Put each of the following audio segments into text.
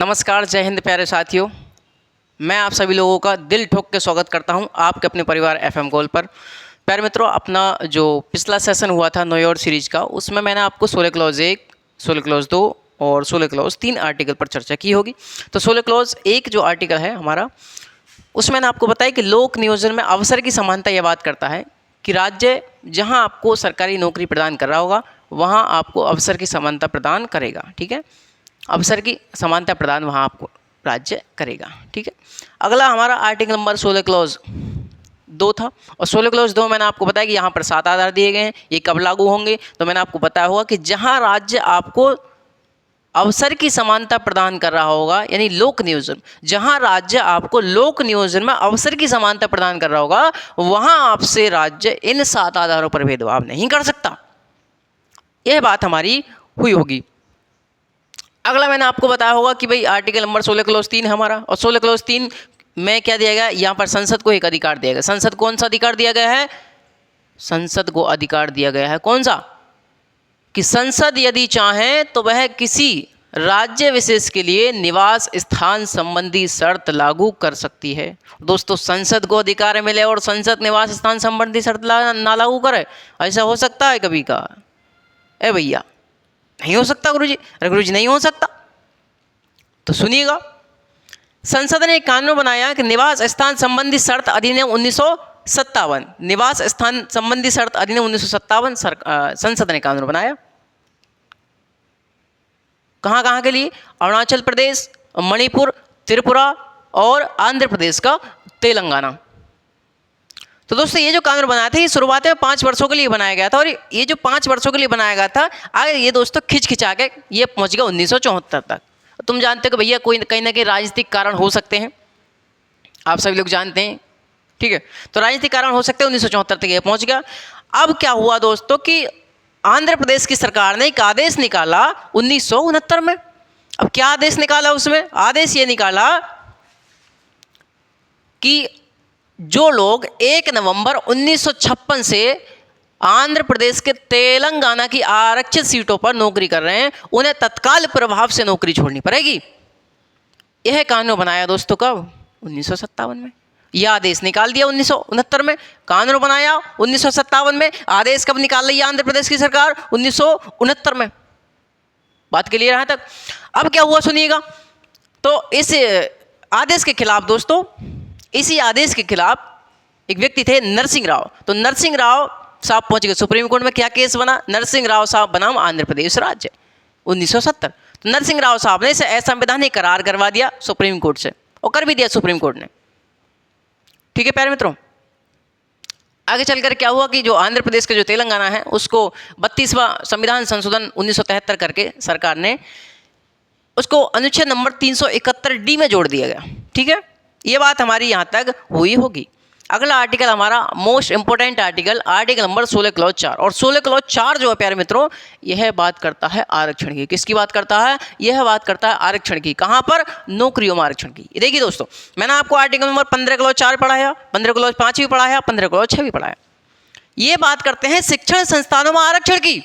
नमस्कार, जय हिंद प्यारे साथियों। मैं आप सभी लोगों का दिल ठोक के स्वागत करता हूं आपके अपने परिवार एफएम गोल्ड पर। प्यारे मित्रों, अपना जो पिछला सेशन हुआ था न्यू ईयर सीरीज का, उसमें मैंने आपको 16 क्लॉज 1, 16 क्लॉज 2 और 16 क्लॉज 3 आर्टिकल पर चर्चा की होगी। तो 16 क्लॉज 1 जो आर्टिकल है हमारा, उसमें मैंने आपको बताया कि लोक नियोजन में अवसर की समानता यह बात करता है कि राज्य जहाँ आपको सरकारी नौकरी प्रदान कर रहा होगा वहाँ आपको अवसर की समानता प्रदान करेगा। ठीक है, अवसर की समानता प्रदान वहाँ आपको राज्य करेगा। ठीक है, अगला हमारा आर्टिकल नंबर 16 क्लॉज 2 था। और 16 क्लॉज 2 मैंने आपको बताया कि यहाँ पर 7 आधार दिए गए हैं, ये कब लागू होंगे। तो मैंने आपको बताया होगा कि जहाँ राज्य आपको अवसर की समानता प्रदान कर रहा होगा, यानी लोक नियोजन, जहाँ राज्य आपको लोक नियोजन में अवसर की समानता प्रदान कर रहा होगा वहाँ आपसे राज्य इन 7 आधारों पर भेदभाव नहीं कर सकता। यह बात हमारी हुई होगी। अगला मैंने आपको बताया होगा कि भाई आर्टिकल नंबर 16 क्लॉज 3 है हमारा, और 16 क्लॉज 3 में क्या दिया गया, यहाँ पर संसद को एक अधिकार दिया गया। संसद कौन सा अधिकार दिया गया है? संसद को अधिकार दिया गया है कौन सा, कि संसद यदि चाहे तो वह किसी राज्य विशेष के लिए निवास स्थान संबंधी शर्त लागू कर सकती है। दोस्तों, संसद को अधिकार मिले और संसद निवास स्थान संबंधी शर्त ना लागू करे, ऐसा हो सकता है कभी का? ए भैया, नहीं हो सकता गुरुजी। अरे गुरुजी नहीं हो सकता, तो सुनिएगा। संसद ने एक कानून बनाया कि निवास स्थान संबंधी शर्त अधिनियम 1957, निवास स्थान संबंधी शर्त अधिनियम 1957 संसद ने कानून बनाया। कहाँ कहाँ के लिए? अरुणाचल प्रदेश, मणिपुर, त्रिपुरा और आंध्र प्रदेश का तेलंगाना। तो दोस्तों, ये जो कानून बनाया था ये शुरुआत में 5 वर्षों के लिए बनाया गया था, और ये जो 5 वर्षों के लिए बनाया गया था, आगे ये दोस्तों खिंचा के ये पहुंच गया 1974 तक। तुम जानते हो कि भैया कोई कहीं ना कहीं राजनीतिक कारण हो सकते हैं, आप सभी लोग जानते हैं। ठीक है, तो राजनीतिक कारण हो सकते हैं, 1974 तक ये पहुंच गया। अब क्या हुआ दोस्तों कि आंध्र प्रदेश की सरकार ने एक आदेश निकाला 1969 में। अब क्या आदेश निकाला? उसमें आदेश ये निकाला कि जो लोग 1 नवंबर 1956 से आंध्र प्रदेश के तेलंगाना की आरक्षित सीटों पर नौकरी कर रहे हैं, उन्हें तत्काल प्रभाव से नौकरी छोड़नी पड़ेगी। यह कानून बनाया दोस्तों कब? 1957 में। यह आदेश निकाल दिया 1969 में, कानून बनाया 1957 में। आदेश कब निकाल रही है आंध्र प्रदेश की सरकार? 1969 में। बात क्लियर है तक? अब क्या हुआ सुनिएगा। तो इस आदेश के खिलाफ दोस्तों, इसी आदेश के खिलाफ एक व्यक्ति थे नरसिंह राव। तो नरसिंह राव साहब पहुंच गए सुप्रीम कोर्ट में। क्या केस बना? नरसिंह राव साहब बनाम आंध्र प्रदेश राज्य 1970। तो नरसिंह राव साहब ने इसे असंवैधानिक करार करवा दिया सुप्रीम कोर्ट से, और कर भी दिया सुप्रीम कोर्ट ने। ठीक है प्यारे मित्रों, आगे चलकर क्या हुआ कि जो आंध्र प्रदेश का जो तेलंगाना है उसको 32वां संविधान संशोधन 1973 करके सरकार ने उसको अनुच्छेद नंबर 371D में जोड़ दिया गया। ठीक है, ये बात हमारी यहाँ तक हुई होगी। अगला आर्टिकल हमारा most important article, article number 16 clause 4। और 16 क्लॉज 4 जो है प्यारे मित्रों, यह बात करता है आरक्षण की। किसकी बात करता है? यह बात करता है आरक्षण की। कहाँ पर? नौकरियों में आरक्षण की। देखिए दोस्तों, मैंने आपको आर्टिकल नंबर 15 क्लॉज 4 पढ़ाया, 15 क्लॉज 5 भी पढ़ाया, 15 क्लॉज 6 भी पढ़ाया। ये बात करते हैं शिक्षण संस्थानों में आरक्षण की।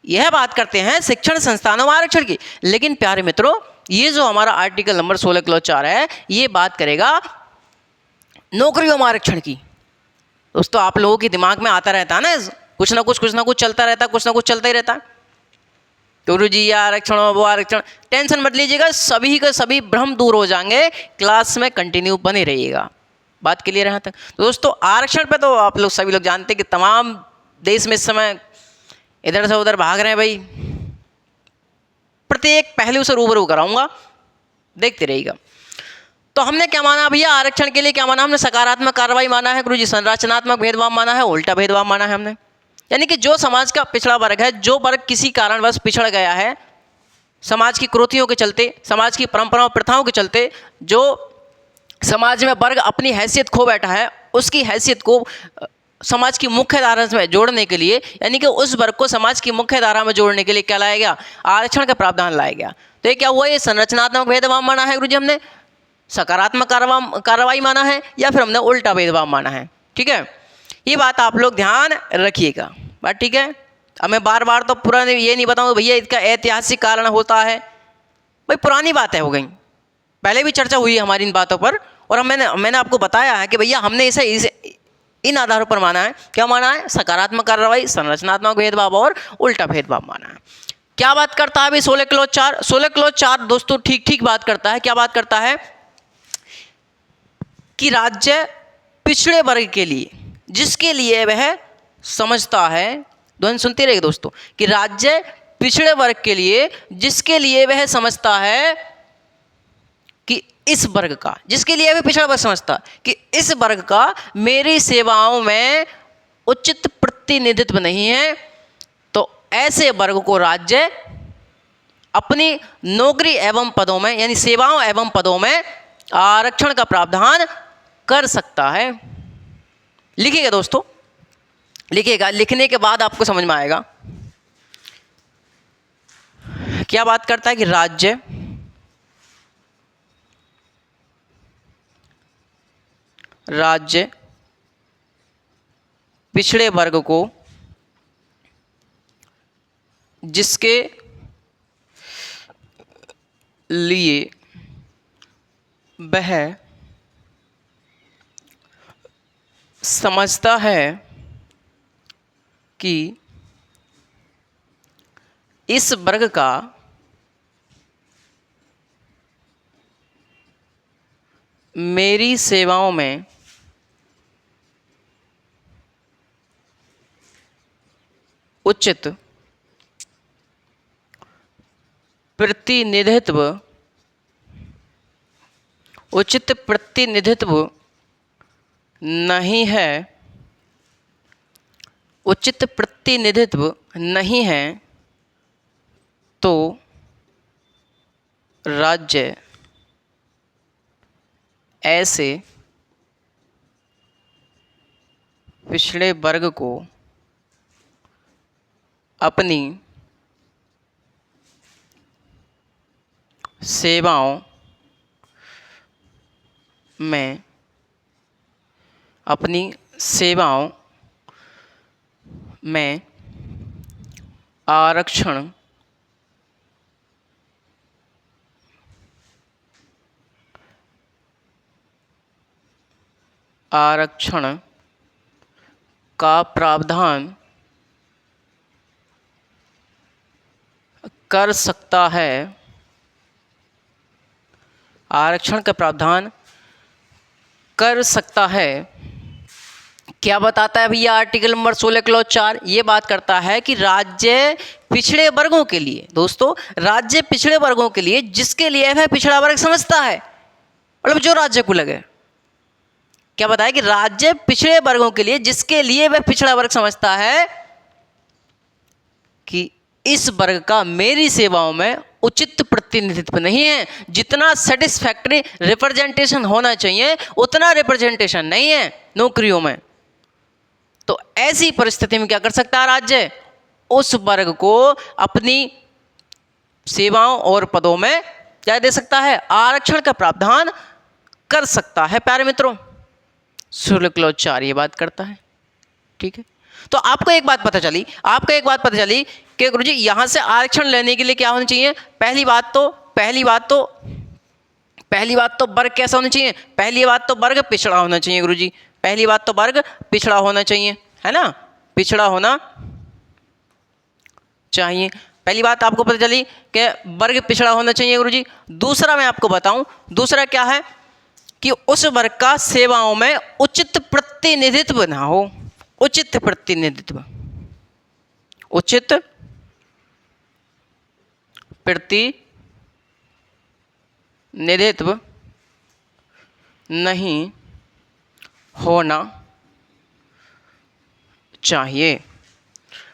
यह बात करते हैं शिक्षण संस्थानों में आरक्षण की। लेकिन प्यारे मित्रों, ये जो हमारा आर्टिकल नंबर 16 क्लॉज 4 है, ये बात करेगा नौकरियों में आरक्षण की। दोस्तों, आप लोगों के दिमाग में आता रहता है ना, कुछ ना कुछ चलता रहता है, कुछ ना कुछ चलता ही रहता है। गुरु जी ये आरक्षण वो आरक्षण, टेंशन मत लीजिएगा, सभी के सभी भ्रम दूर हो जाएंगे। क्लास में कंटिन्यू बने रहिएगा। बात क्लियर है यहाँ तक? तो दोस्तों, आरक्षण पे तो आप लोग सभी लोग जानते हैं कि तमाम देश में इस समय इधर से उधर भाग रहे हैं भाई। प्रत्येक पहलू से रूबरू कराऊंगा, देखते रहिएगा। तो हमने क्या माना भैया आरक्षण के लिए? क्या माना हमने? सकारात्मक कार्रवाई माना है गुरुजी, संरचनात्मक भेदभाव माना है, उल्टा भेदभाव माना है हमने। यानी कि जो समाज का पिछड़ा वर्ग है, जो वर्ग किसी कारणवश पिछड़ गया है, समाज की कुरीतियों के चलते, समाज की परंपराओं प्रथाओं के चलते, जो समाज में वर्ग अपनी हैसियत खो बैठा है, उसकी हैसियत को समाज की मुख्य धारा में जोड़ने के लिए, यानी कि उस वर्ग को समाज की मुख्य धारा में जोड़ने के लिए क्या लाया गया? आरक्षण का प्रावधान लाया गया। तो ये क्या हुआ? ये संरचनात्मक भेदभाव माना है गुरुजी हमने, सकारात्मक कार्रवाई माना है, या फिर हमने उल्टा भेदभाव माना है। ठीक है, ये बात आप लोग ध्यान रखिएगा। बात ठीक है? अब मैं बार बार तो पूरा ये नहीं बताऊंगा भैया इसका ऐतिहासिक कारण होता है, भाई पुरानी बातें हो गई, पहले भी चर्चा हुई है हमारी इन बातों पर, और मैंने आपको बताया है कि भैया हमने इसे इन आधारों पर माना है। क्या माना है? सकारात्मक कार्रवाई, संरचनात्मक भेदभाव और उल्टा भेदभाव माना है। क्या बात करता है भाई 16 क्लॉज 4? 16 क्लॉज 4 दोस्तों ठीक ठीक बात करता है। क्या बात करता है? कि राज्य पिछड़े वर्ग के लिए, जिसके लिए वह समझता है, ध्वनि सुनते रहिए दोस्तों, कि राज्य पिछड़े वर्ग के लिए, जिसके लिए वह समझता है कि इस वर्ग का, जिसके लिए वह पिछड़ा वर्ग समझता कि इस वर्ग का मेरी सेवाओं में उचित प्रतिनिधित्व नहीं है, तो ऐसे वर्ग को राज्य अपनी नौकरी एवं पदों में, यानी सेवाओं एवं पदों में आरक्षण का प्रावधान कर सकता है। लिखिएगा दोस्तों, लिखिएगा, लिखने के बाद आपको समझ में आएगा। क्या बात करता है? कि राज्य पिछड़े वर्ग को, जिसके लिए वह समझता है कि इस वर्ग का मेरी सेवाओं में उचित प्रतिनिधित्व नहीं है, उचित प्रतिनिधित्व नहीं है, तो राज्य ऐसे पिछड़े वर्ग को अपनी सेवाओं में आरक्षण का प्रावधान कर सकता है, आरक्षण का प्रावधान कर सकता है। क्या बताता है भैया आर्टिकल नंबर 16 क्लॉज 4? ये बात करता है कि राज्य पिछड़े वर्गों के लिए, दोस्तों राज्य पिछड़े वर्गों के लिए, जिसके लिए वह पिछड़ा वर्ग समझता है, मतलब जो राज्य को लगे। क्या बताया? कि राज्य पिछड़े वर्गों के लिए, जिसके लिए वह पिछड़ा वर्ग समझता है कि इस वर्ग का मेरी सेवाओं में उचित प्रतिनिधित्व नहीं है, जितना सेटिस्फैक्टरी रिप्रेजेंटेशन होना चाहिए उतना रिप्रेजेंटेशन नहीं है नौकरियों में, तो ऐसी परिस्थिति में क्या कर सकता है राज्य? उस वर्ग को अपनी सेवाओं और पदों में क्या दे सकता है? आरक्षण का प्रावधान कर सकता है। प्यारे मित्रों 16 क्लॉज 4 ये बात करता है। ठीक है, तो आपको एक बात पता चली कि गुरुजी यहां से आरक्षण लेने के लिए क्या होना चाहिए? पहली बात तो वर्ग कैसा होना चाहिए? पहली बात तो वर्ग पिछड़ा होना चाहिए गुरुजी, पहली बात तो वर्ग पिछड़ा होना चाहिए, है ना, पिछड़ा होना चाहिए। पहली बात आपको पता चली कि वर्ग पिछड़ा होना चाहिए गुरुजी। दूसरा मैं आपको बताऊं, दूसरा क्या है? कि उस वर्ग का सेवाओं में उचित प्रतिनिधित्व ना हो, उचित प्रतिनिधित्व नहीं होना चाहिए।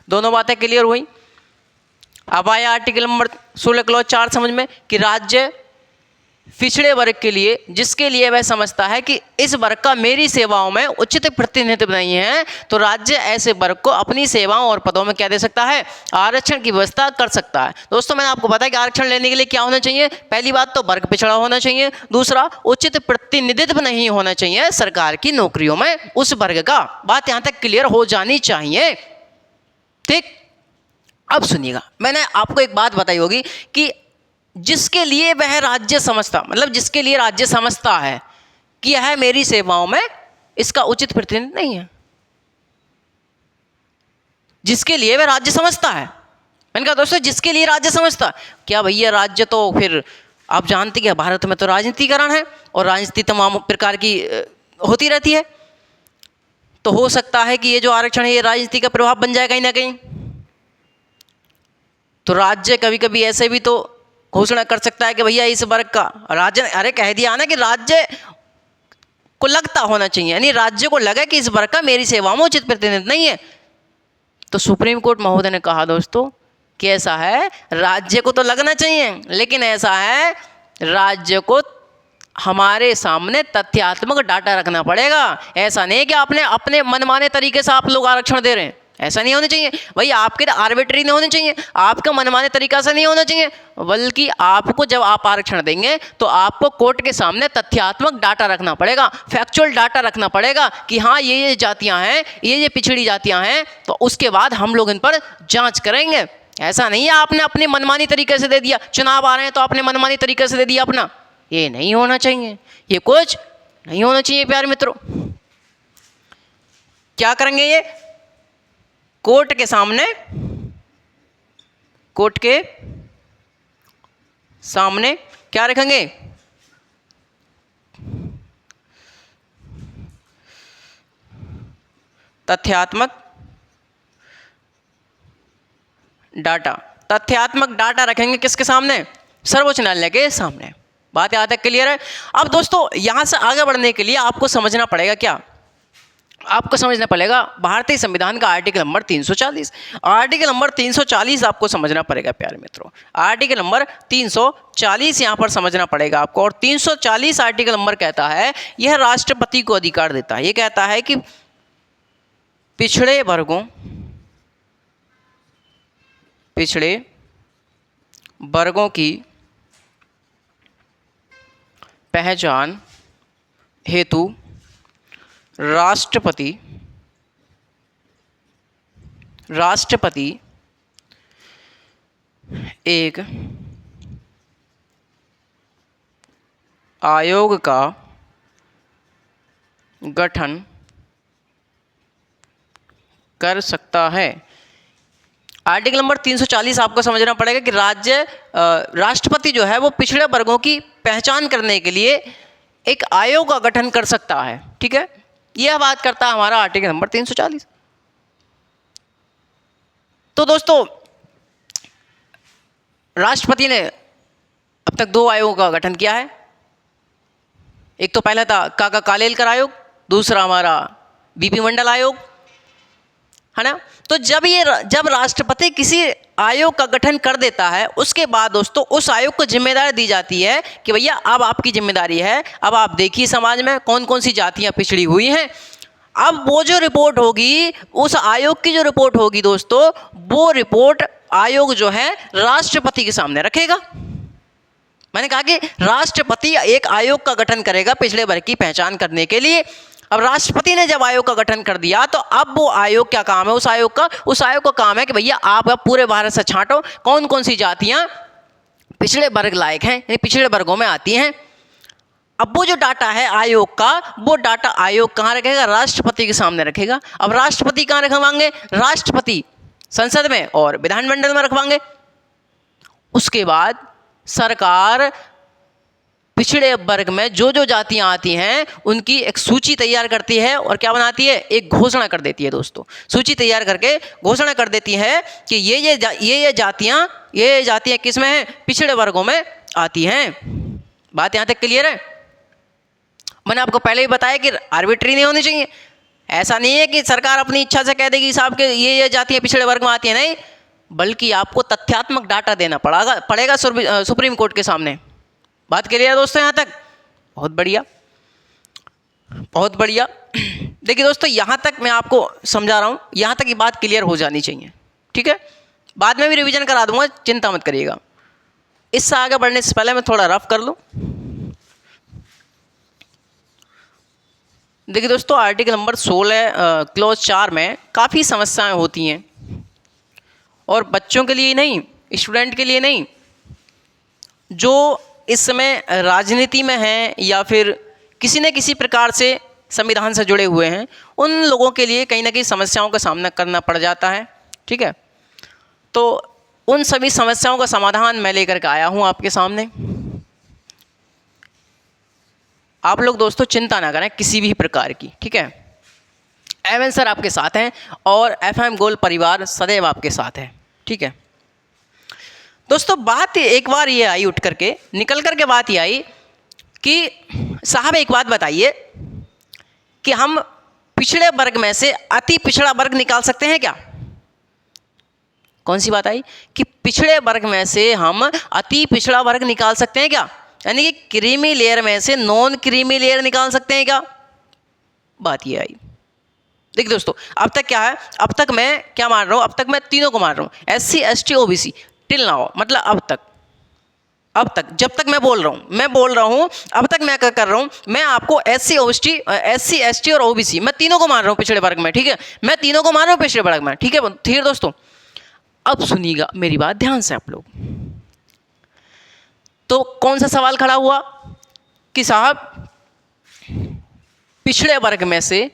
दोनों बातें क्लियर हुई। अब आया आर्टिकल नंबर 16 क्लॉज 4 समझ में, कि राज्य पिछड़े वर्ग के लिए, जिसके लिए वह समझता है कि इस वर्ग का मेरी सेवाओं में उचित प्रतिनिधित्व नहीं है, तो राज्य ऐसे वर्ग को अपनी सेवाओं और पदों में क्या दे सकता है? आरक्षण की व्यवस्था कर सकता है। दोस्तों मैंने आपको बताया कि आरक्षण लेने के लिए क्या होना चाहिए? पहली बात तो वर्ग पिछड़ा होना चाहिए, दूसरा उचित प्रतिनिधित्व नहीं होना चाहिए सरकार की नौकरियों में उस वर्ग का। बात यहां तक क्लियर हो जानी चाहिए। ठीक, अब सुनिएगा, मैंने आपको एक बात बताई होगी कि जिसके लिए वह राज्य समझता, मतलब जिसके लिए राज्य समझता है कि यह मेरी सेवाओं में इसका उचित प्रतिनिधित्व नहीं है, जिसके लिए वह राज्य समझता है। मैंने कहा दोस्तों जिसके लिए राज्य समझता, क्या भैया राज्य तो फिर आप जानते हैं भारत में तो राजनीतिकरण है और राजनीति तमाम प्रकार की होती रहती है, तो हो सकता है कि ये जो आरक्षण है ये राजनीति का प्रभाव बन जाए कहीं ना कहीं। तो राज्य कभी कभी ऐसे भी तो घोषणा कर सकता है कि भैया इस वर्ग का राज्य, अरे कह दिया ना कि राज्य को लगता होना चाहिए, यानी राज्य को लगे कि इस वर्ग का मेरी सेवाओं में उचित प्रतिनिधित्व नहीं है। तो सुप्रीम कोर्ट महोदय ने कहा दोस्तों कि ऐसा है, राज्य को तो लगना चाहिए, लेकिन ऐसा है राज्य को हमारे सामने तथ्यात्मक डाटा रखना पड़ेगा। ऐसा नहीं कि आपने अपने मनमाने तरीके से आप लोग आरक्षण दे रहे हैं, ऐसा नहीं होना चाहिए भाई। आपके तो आर्बिट्री नहीं होने चाहिए, आपका मनमाने तरीका से नहीं होना चाहिए, बल्कि आपको जब आप आरक्षण देंगे तो आपको कोर्ट के सामने तथ्यात्मक डाटा रखना पड़ेगा, फैक्चुअल डाटा रखना पड़ेगा कि हाँ ये जातियां हैं, ये पिछड़ी जातियां हैं, तो उसके बाद हम लोग इन पर जांच करेंगे। ऐसा नहीं है आपने अपने मनमानी तरीके से दे दिया, चुनाव आ रहे हैं तो आपने मनमानी तरीके से दे दिया अपना, ये नहीं होना चाहिए, ये कुछ नहीं होना चाहिए प्यारे मित्रों। क्या करेंगे ये, कोर्ट के सामने, कोर्ट के सामने क्या रखेंगे, तथ्यात्मक डाटा, तथ्यात्मक डाटा रखेंगे किसके सामने, सर्वोच्च न्यायालय के सामने। बात यहाँ तक क्लियर है। अब दोस्तों यहां से आगे बढ़ने के लिए आपको समझना पड़ेगा क्या, आपको समझना पड़ेगा भारतीय संविधान का आर्टिकल नंबर 340। आर्टिकल नंबर 340 आपको समझना पड़ेगा प्यारे मित्रों, आर्टिकल नंबर 340 यहाँ पर समझना पड़ेगा आपको। और 340 आर्टिकल नंबर कहता है यह राष्ट्रपति को अधिकार देता है, ये कहता है कि पिछड़े वर्गों की पहचान हेतु राष्ट्रपति एक आयोग का गठन कर सकता है। आर्टिकल नंबर 340 आपको समझना पड़ेगा कि राष्ट्रपति जो है वो पिछड़े वर्गों की पहचान करने के लिए एक आयोग का गठन कर सकता है, ठीक है। यह बात करता है हमारा आर्टिकल नंबर 340। तो दोस्तों राष्ट्रपति ने अब तक 2 आयोगों का गठन किया है, एक तो पहला था काका कालेलकर आयोग, दूसरा हमारा बीपी मंडल आयोग, है ना। तो जब राष्ट्रपति किसी आयोग का गठन कर देता है उसके बाद दोस्तों उस आयोग को जिम्मेदारी दी जाती है कि भैया अब आपकी जिम्मेदारी है, अब आप देखिए समाज में कौन कौन सी जातियां पिछड़ी हुई हैं। अब वो जो रिपोर्ट होगी, उस आयोग की जो रिपोर्ट होगी दोस्तों, वो रिपोर्ट आयोग जो है राष्ट्रपति के सामने रखेगा। मैंने कहा कि राष्ट्रपति एक आयोग का गठन करेगा पिछड़े वर्ग की पहचान करने के लिए। अब राष्ट्रपति ने जब आयोग का गठन कर दिया तो अब वो आयोग क्या काम है, उस आयोग का काम है कि भैया आप पूरे भारत से छांटो कौन कौन सी जातियां पिछड़े वर्ग लायक हैं, यानी पिछड़े वर्गों में आती हैं। अब वो जो डाटा है आयोग का, वो डाटा आयोग कहाँ रखेगा, राष्ट्रपति के सामने रखेगा। अब राष्ट्रपति कहाँ रखवाएंगे, राष्ट्रपति संसद में और विधानमंडल में रखवाएंगे। उसके बाद सरकार पिछड़े वर्ग में जो जो जातियां आती हैं उनकी एक सूची तैयार करती है और क्या बनाती है, एक घोषणा कर देती है दोस्तों। सूची तैयार करके घोषणा कर देती है कि ये जातियां किस में हैं, पिछड़े वर्गों में आती हैं। बात यहाँ तक क्लियर है। मैंने आपको पहले ही बताया कि आर्बिट्री नहीं होनी चाहिए। ऐसा नहीं है कि सरकार अपनी इच्छा से कह देगी साहब के ये जातियां पिछड़े वर्ग में आती हैं, नहीं, बल्कि आपको तथ्यात्मक डाटा देना पड़ेगा सुप्रीम कोर्ट के सामने। बात क्लियर है दोस्तों यहाँ तक, बहुत बढ़िया बहुत बढ़िया। देखिए दोस्तों यहाँ तक मैं आपको समझा रहा हूँ, यहाँ तक ये बात क्लियर हो जानी चाहिए, ठीक है। बाद में भी रिवीजन करा दूंगा, चिंता मत करिएगा। इससे आगे बढ़ने से पहले मैं थोड़ा रफ कर लूँ। देखिए दोस्तों आर्टिकल नंबर 16 क्लॉज 4 में काफ़ी समस्याएं होती हैं, और बच्चों के लिए नहीं, स्टूडेंट के लिए नहीं, जो इस समय राजनीति में हैं या फिर किसी न किसी प्रकार से संविधान से जुड़े हुए हैं, उन लोगों के लिए कहीं ना कहीं समस्याओं का सामना करना पड़ जाता है। ठीक है, तो उन सभी समस्याओं का समाधान मैं लेकर के आया हूँ आपके सामने। आप लोग दोस्तों चिंता ना करें किसी भी प्रकार की। ठीक है, एवन सर आपके साथ हैं और FM गोल्ड परिवार सदैव आपके साथ है। ठीक है दोस्तों, बात एक बार ये आई उठ करके निकल करके बात ये आई कि साहब एक बात बताइए कि हम पिछड़े वर्ग में से अति पिछड़ा वर्ग निकाल सकते हैं क्या? कौन सी बात आई कि पिछड़े वर्ग में से हम अति पिछड़ा वर्ग निकाल सकते हैं क्या? यानी कि क्रीमी लेयर में से नॉन क्रीमी लेयर निकाल सकते हैं क्या? बात ये आई। देखिए दोस्तों, अब तक क्या है, अब तक मैं क्या मान रहा हूँ, अब तक मैं तीनों को मान रहा हूँ, SC ST OBC till now, मतलब अब तक जब तक मैं बोल रहा हूँ अब तक मैं क्या कर रहा हूँ, मैं आपको SC ST और OBC मैं तीनों को मान रहा हूँ पिछड़े वर्ग में। ठीक है, मैं तीनों को मान रहा हूँ पिछड़े वर्ग में। ठीक है दोस्तों, अब सुनिएगा मेरी बात ध्यान से आप लोग। तो कौन सा सवाल खड़ा हुआ कि साहब पिछड़े वर्ग में से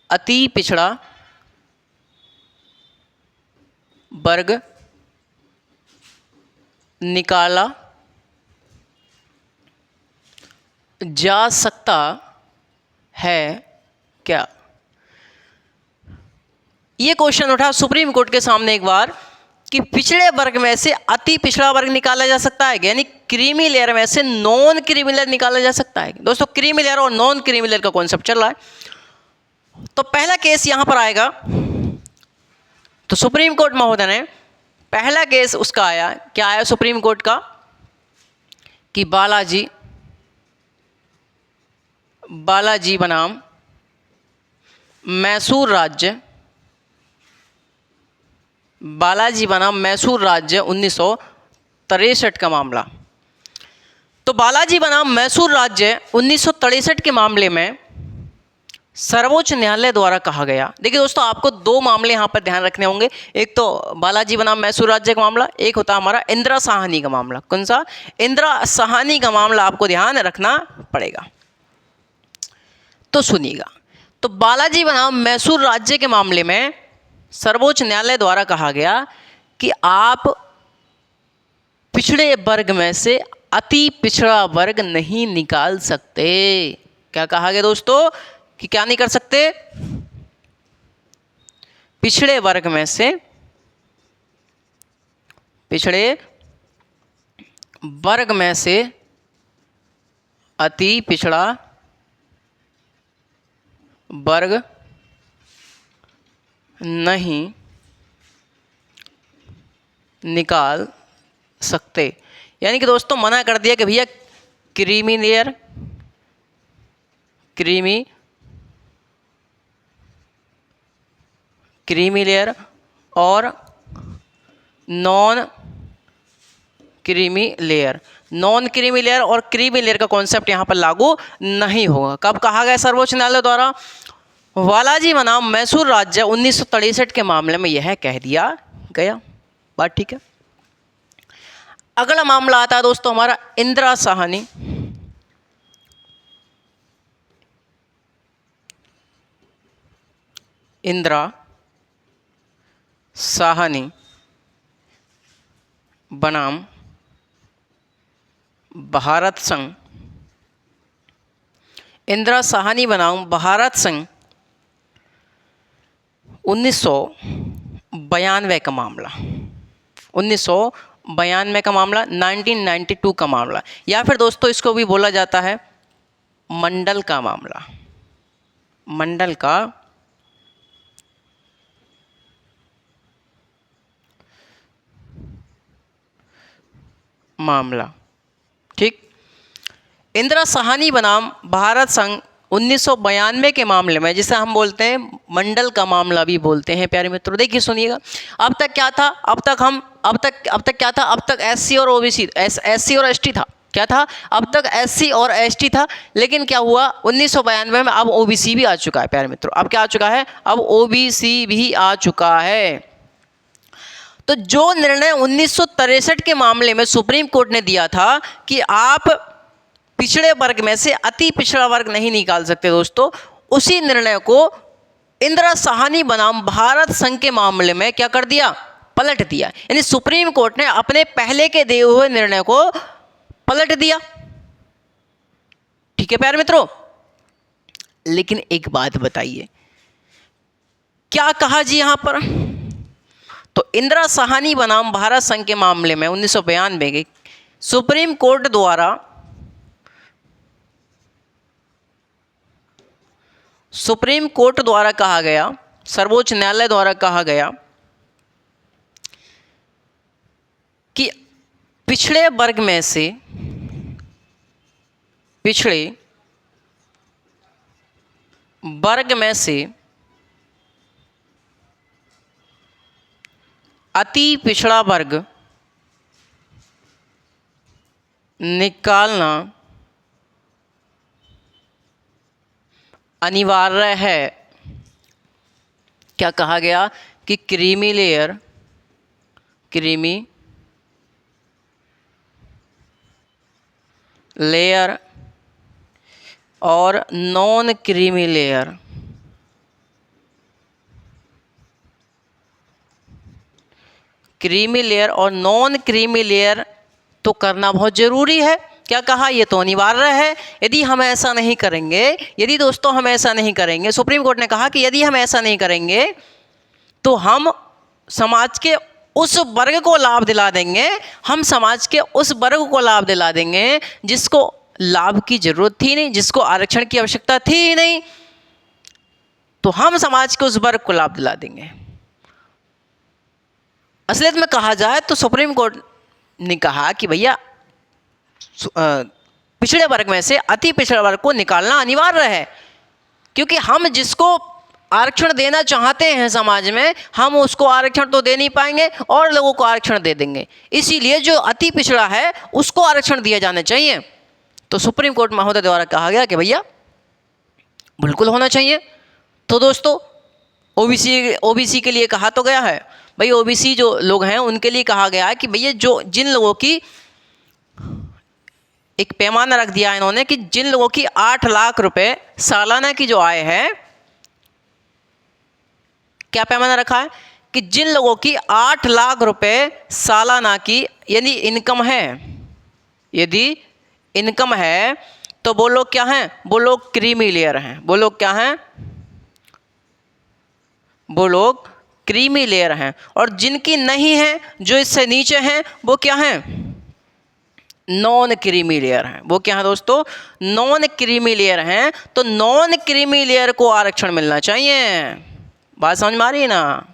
अति पिछड़ा वर्ग निकाला जा सकता है क्या? ये क्वेश्चन उठा सुप्रीम कोर्ट के सामने एक बार कि पिछड़े वर्ग में से अति पिछड़ा वर्ग निकाला जा सकता है, यानी क्रीमी लेयर में से नॉन क्रीमी लेयर निकाला जा सकता है। दोस्तों क्रीमी लेयर और नॉन क्रीमी लेयर का कॉन्सेप्ट चल रहा है। तो पहला केस यहां पर आएगा, तो सुप्रीम कोर्ट महोदय ने पहला केस उसका आया, क्या आया सुप्रीम कोर्ट का कि बालाजी बनाम मैसूर राज्य 1963 का मामला। तो बालाजी बनाम मैसूर राज्य 1963 के मामले में सर्वोच्च न्यायालय द्वारा कहा गया, देखिए दोस्तों आपको दो मामले यहाँ पर ध्यान रखने होंगे, एक तो बालाजी बनाम मैसूर राज्य का मामला, एक होता हमारा इंदिरा साहनी का मामला। कौन सा? इंदिरा साहनी का मामला आपको ध्यान रखना पड़ेगा। तो सुनिएगा, तो बालाजी बनाम मैसूर राज्य के मामले में सर्वोच्च न्यायालय द्वारा कहा गया कि आप पिछड़े वर्ग में से अति पिछड़ा वर्ग नहीं निकाल सकते। क्या कहा गया दोस्तों कि क्या नहीं कर सकते? पिछड़े वर्ग में से अति पिछड़ा वर्ग नहीं निकाल सकते। यानी कि दोस्तों मना कर दिया कि भैया क्रीमी लेयर और नॉन क्रीमी लेयर और क्रीमी लेयर का कॉन्सेप्ट यहाँ पर लागू नहीं होगा। कब कहा गया सर्वोच्च न्यायालय द्वारा? बालाजी बनाम मैसूर राज्य 1963 के मामले में यह कह दिया गया। बात ठीक है। अगला मामला आता है दोस्तों हमारा इंदिरा साहनी बनाम भारत संघ। इंदिरा साहनी बनाम भारत संघ 1992 का मामला, 1992 का मामला, 1992 का मामला, या फिर दोस्तों इसको भी बोला जाता है मंडल का मामला। ठीक। इंदिरा साहनी बनाम भारत संघ 1992 के मामले में, जिसे हम बोलते हैं मंडल का मामला भी बोलते हैं प्यारे मित्रों। देखिए सुनिएगा, अब तक SC और OBC, SC और ST था। क्या था? अब तक एससी और एसटी था, लेकिन क्या हुआ 1992 में अब ओबीसी भी आ चुका है प्यारे मित्रों। अब क्या आ चुका है? अब ओबीसी भी आ चुका है। तो जो निर्णय 1963 के मामले में सुप्रीम कोर्ट ने दिया था कि आप पिछड़े वर्ग में से अति पिछड़ा वर्ग नहीं निकाल सकते दोस्तों, उसी निर्णय को इंदिरा साहनी बनाम भारत संघ के मामले में क्या कर दिया? पलट दिया। यानी सुप्रीम कोर्ट ने अपने पहले के दिए हुए निर्णय को पलट दिया। ठीक है प्यारे मित्रों, लेकिन एक बात बताइए, क्या कहा जी यहां पर? तो इंदिरा साहनी बनाम भारत संघ के मामले में 1992 के सुप्रीम कोर्ट द्वारा कहा गया, सर्वोच्च न्यायालय द्वारा कहा गया कि पिछड़े वर्ग में से अति पिछड़ा वर्ग निकालना अनिवार्य है। क्या कहा गया? कि क्रीमी लेयर और नॉन क्रीमी लेयर और नॉन क्रीमी लेयर तो करना बहुत ज़रूरी है। क्या कहा? ये तो अनिवार्य है। यदि हम ऐसा नहीं करेंगे, सुप्रीम कोर्ट ने कहा कि यदि हम ऐसा नहीं करेंगे तो हम समाज के उस वर्ग को लाभ दिला देंगे, जिसको लाभ की जरूरत थी नहीं, जिसको आरक्षण की आवश्यकता थी ही नहीं, तो हम समाज के उस वर्ग को लाभ दिला देंगे। असलियत में कहा जाए तो सुप्रीम कोर्ट ने कहा कि भैया पिछड़े वर्ग में से अति पिछड़े वर्ग को निकालना अनिवार्य है, क्योंकि हम जिसको आरक्षण देना चाहते हैं समाज में, हम उसको आरक्षण तो दे नहीं पाएंगे और लोगों को आरक्षण दे देंगे। इसीलिए जो अति पिछड़ा है उसको आरक्षण दिया जाना चाहिए। तो सुप्रीम कोर्ट महोदय द्वारा कहा गया कि भैया बिल्कुल होना चाहिए। तो दोस्तों ओबीसी के लिए कहा तो गया है भाई, ओबीसी जो लोग हैं उनके लिए कहा गया है कि भैया जिन लोगों की एक पैमाना रख दिया है इन्होंने कि जिन लोगों की 8 लाख रुपए सालाना की जो आय है, क्या पैमाना रखा है? कि जिन लोगों की 8 लाख रुपए सालाना की यदि इनकम है तो वो लोग क्या हैं? वो लोग क्रीमी लेयर हैं। वो लोग क्या हैं? वो लोग क्रीमी लेयर हैं। और जिनकी नहीं है, जो इससे नीचे हैं, वो क्या हैं? नॉन क्रीमी लेयर हैं। वो क्या है दोस्तों? नॉन क्रीमी लेयर हैं। तो नॉन क्रीमी लेयर को आरक्षण मिलना चाहिए। बात समझ में आ रही है ना?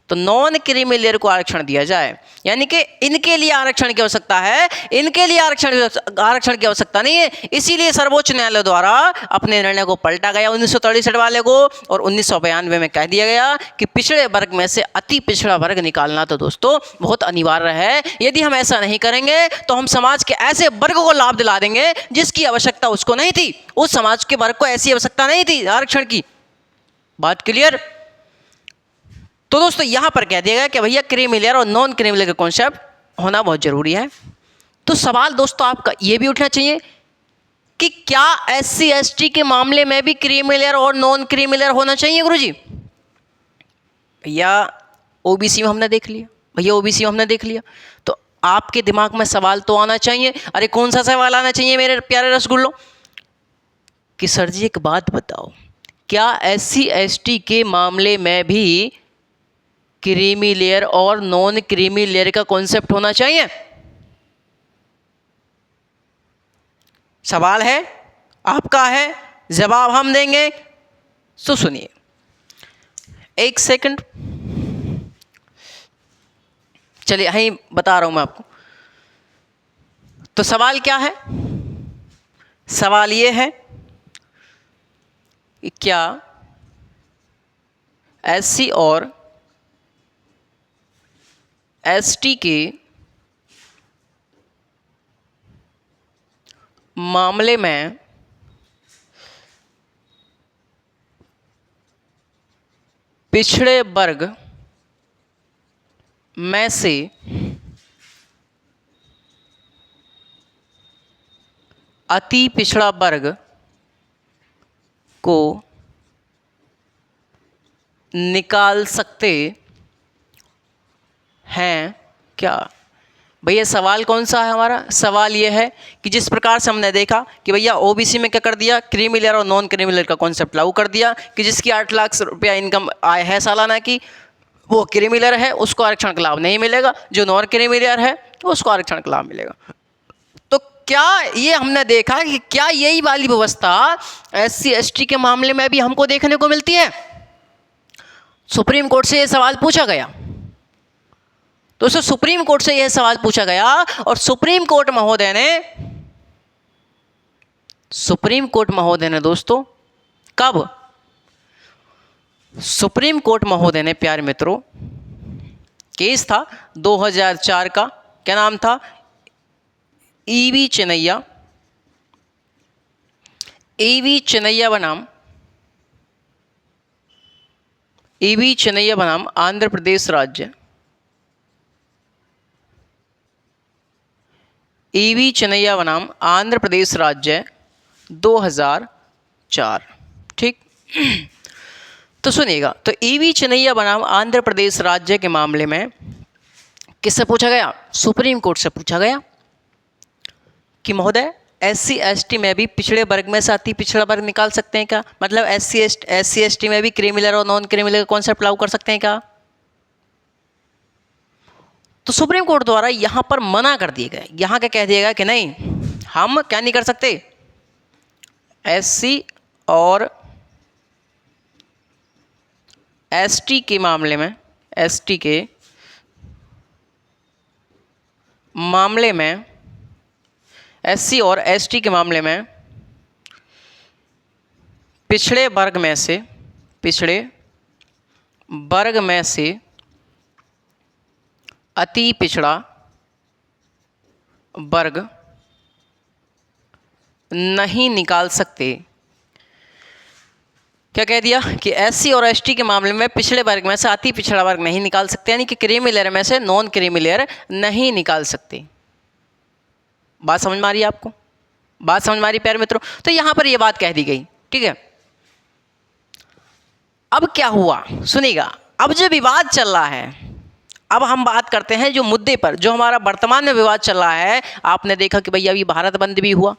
तो नॉन क्रीमी लेयर को आरक्षण दिया जाए, यानी कि इनके लिए आरक्षण की आवश्यकता है, इनके लिए आरक्षण की आवश्यकता नहीं है। इसीलिए सर्वोच्च न्यायालय द्वारा अपने निर्णय को पलटा गया 1963 वाले को, और 1992 में कह दिया गया कि पिछड़े वर्ग में से अति पिछड़ा वर्ग निकालना तो दोस्तों बहुत अनिवार्य है। यदि हम ऐसा नहीं करेंगे तो हम समाज के ऐसे वर्ग को लाभ दिला देंगे जिसकी आवश्यकता उसको नहीं थी। उस समाज के वर्ग को ऐसी आवश्यकता नहीं थी आरक्षण की। बात क्लियर? तो दोस्तों यहां पर कह दिया गया कि भैया क्रीमी लेयर और नॉन क्रीमी लेयर का कॉन्सेप्ट होना बहुत जरूरी है। तो सवाल दोस्तों आपका यह भी उठना चाहिए कि क्या एससी एसटी के मामले में भी क्रीमी लेयर और नॉन क्रीमी लेयर होना चाहिए गुरुजी? भैया ओबीसी में हमने देख लिया, तो आपके दिमाग में सवाल तो आना चाहिए। अरे कौन सा सवाल आना चाहिए मेरे प्यारे रसगुल्लों? कि सर जी एक बात बताओ, क्या एससी एसटी के मामले में भी क्रीमी लेयर और नॉन क्रीमी लेयर का कॉन्सेप्ट होना चाहिए? सवाल है, आपका है, जवाब हम देंगे। तो सुनिए, एक सेकंड, चलिए यहीं बता रहा हूं मैं आपको। तो सवाल क्या है? सवाल ये है कि क्या एससी और एसटी के मामले में पिछड़े वर्ग में से अति पिछड़ा वर्ग को निकाल सकते हैं क्या। भैया सवाल कौन सा है हमारा? सवाल ये है कि जिस प्रकार से हमने देखा कि भैया ओबीसी में क्या कर दिया, क्रीमी लेयर और नॉन क्रीमी लेयर का कॉन्सेप्ट लागू कर दिया कि जिसकी 8 लाख रुपया इनकम आय है सालाना की, वो क्रीमी लेयर है, उसको आरक्षण का लाभ नहीं मिलेगा। जो नॉन क्रीमी लेयर है उसको आरक्षण का लाभ मिलेगा। तो क्या ये हमने देखा कि क्या यही वाली व्यवस्था SC ST के मामले में भी हमको देखने को मिलती है? सुप्रीम कोर्ट से यह सवाल पूछा गया। तो सुप्रीम कोर्ट से यह सवाल पूछा गया और सुप्रीम कोर्ट महोदय ने दोस्तों कब? सुप्रीम कोर्ट महोदय ने प्यारे मित्रों, केस था 2004 का, क्या नाम था? EV चिन्नैया बनाम आंध्र प्रदेश राज्य, EV चिन्नैया बनाम आंध्र प्रदेश राज्य 2004। ठीक। तो सुनिएगा, तो EV चिन्नैया बनाम आंध्र प्रदेश राज्य के मामले में किससे पूछा गया? सुप्रीम कोर्ट से पूछा गया कि महोदय SC ST में भी पिछड़े वर्ग में से अति पिछड़ा वर्ग निकाल सकते हैं क्या? मतलब SC ST में भी क्रीमी लेयर और नॉन क्रीमी लेयर का कॉन्सेप्ट लागू कर सकते हैं क्या? तो सुप्रीम कोर्ट द्वारा यहां पर मना कर दिए गए। यहां क्या कह दिया गया कि नहीं, हम क्या नहीं कर सकते, SC और ST के मामले में, ST के मामले में, SC और ST के मामले में पिछड़े वर्ग में से अति पिछड़ा वर्ग नहीं निकाल सकते। क्या कह दिया कि SC और ST के मामले में पिछड़े वर्ग में से अति पिछड़ा वर्ग नहीं निकाल सकते, यानी कि क्रीमी लेयर में से नॉन क्रीमी लेयर नहीं निकाल सकते। बात समझ में आ रही है आपको? बात समझ में आ रही प्यारे मित्रों? तो यहां पर यह बात कह दी गई। ठीक है, अब क्या हुआ सुनिएगा। अब जो विवाद चल रहा है, अब हम बात करते हैं जो मुद्दे पर, जो हमारा वर्तमान में विवाद चल रहा है। आपने देखा कि भैया अभी भारत बंद भी हुआ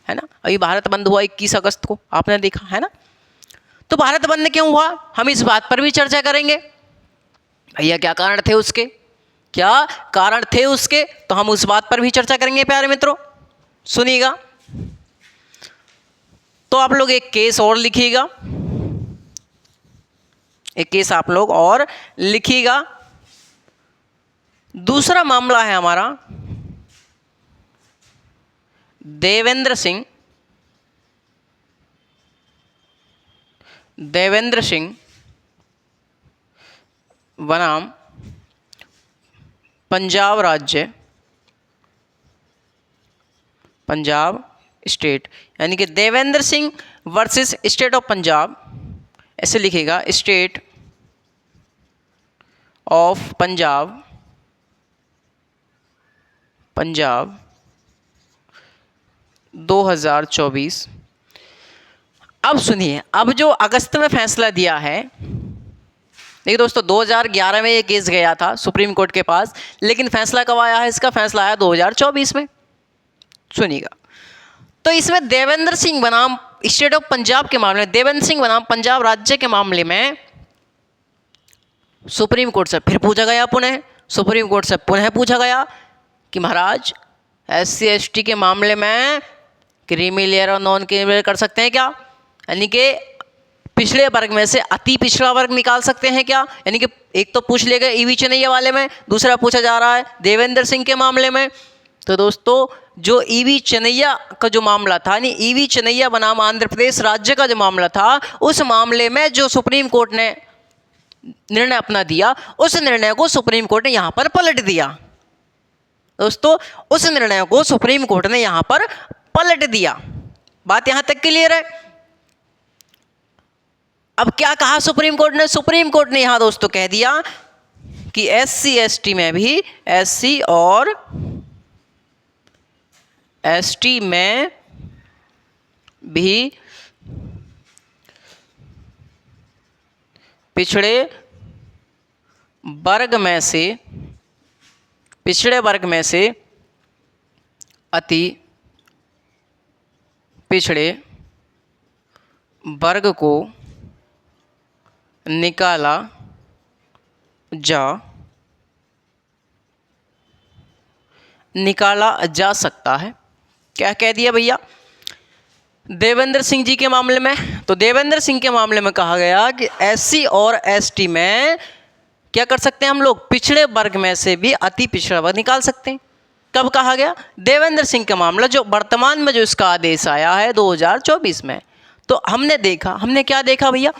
है ना, अभी भारत बंद हुआ 21 अगस्त को, आपने देखा है ना। तो भारत बंद क्यों हुआ, हम इस बात पर भी चर्चा करेंगे। भैया क्या कारण थे उसके, तो हम उस बात पर भी चर्चा करेंगे प्यारे मित्रों। सुनिएगा, तो आप लोग एक केस और लिखिएगा, एक केस आप लोग और लिखिएगा। दूसरा मामला है हमारा देवेंद्र सिंह बनाम पंजाब राज्य, पंजाब स्टेट, यानी कि Devendra Singh versus state of Punjab, ऐसे लिखेगा, स्टेट ऑफ पंजाब 2024। अब सुनिए, अब जो अगस्त में फैसला दिया है, देखिए दोस्तों 2011 में ये केस गया था सुप्रीम कोर्ट के पास, लेकिन फैसला कब आया है इसका? फैसला आया 2024 में। सुनिएगा, तो इसमें देवेंद्र सिंह बनाम स्टेट ऑफ पंजाब के मामले में, देवेंद्र सिंह बनाम पंजाब राज्य के मामले में सुप्रीम कोर्ट से फिर पूछा गया, सुप्रीम कोर्ट से पुनः पूछा गया कि महाराज SC ST के मामले में क्रीमी लेयर और नॉन क्रीमी लेयर कर सकते हैं क्या, यानी कि पिछड़े वर्ग में से अति पिछड़ा वर्ग निकाल सकते हैं क्या। यानी कि एक तो पूछ ले गए EV चिन्नैया वाले में, दूसरा पूछा जा रहा है देवेंद्र सिंह के मामले में। तो दोस्तों जो EV चिन्नैया का जो मामला था, यानी EV चिन्नैया बनाम आंध्र प्रदेश राज्य का जो मामला था, उस मामले में जो सुप्रीम कोर्ट ने निर्णय अपना दिया, उस निर्णय को सुप्रीम कोर्ट ने यहाँ पर पलट दिया। दोस्तों उस निर्णय को सुप्रीम कोर्ट ने यहाँ पर पलट दिया। बात यहां तक क्लियर है। अब क्या कहा सुप्रीम कोर्ट ने? सुप्रीम कोर्ट ने यहां दोस्तों कह दिया कि SC ST में भी, SC और ST में भी पिछड़े वर्ग में से अति पिछड़े वर्ग को निकाला जा सकता है। क्या कह दिया भैया? देवेंद्र सिंह जी के मामले में, तो देवेंद्र सिंह के मामले में कहा गया कि SC और ST में क्या कर सकते हैं हम लोग? पिछड़े वर्ग में से भी अति पिछड़ा वर्ग निकाल सकते हैं। कब कहा गया? देवेंद्र सिंह का मामला, जो वर्तमान में जो इसका आदेश आया है 2024 में। तो हमने क्या देखा भैया?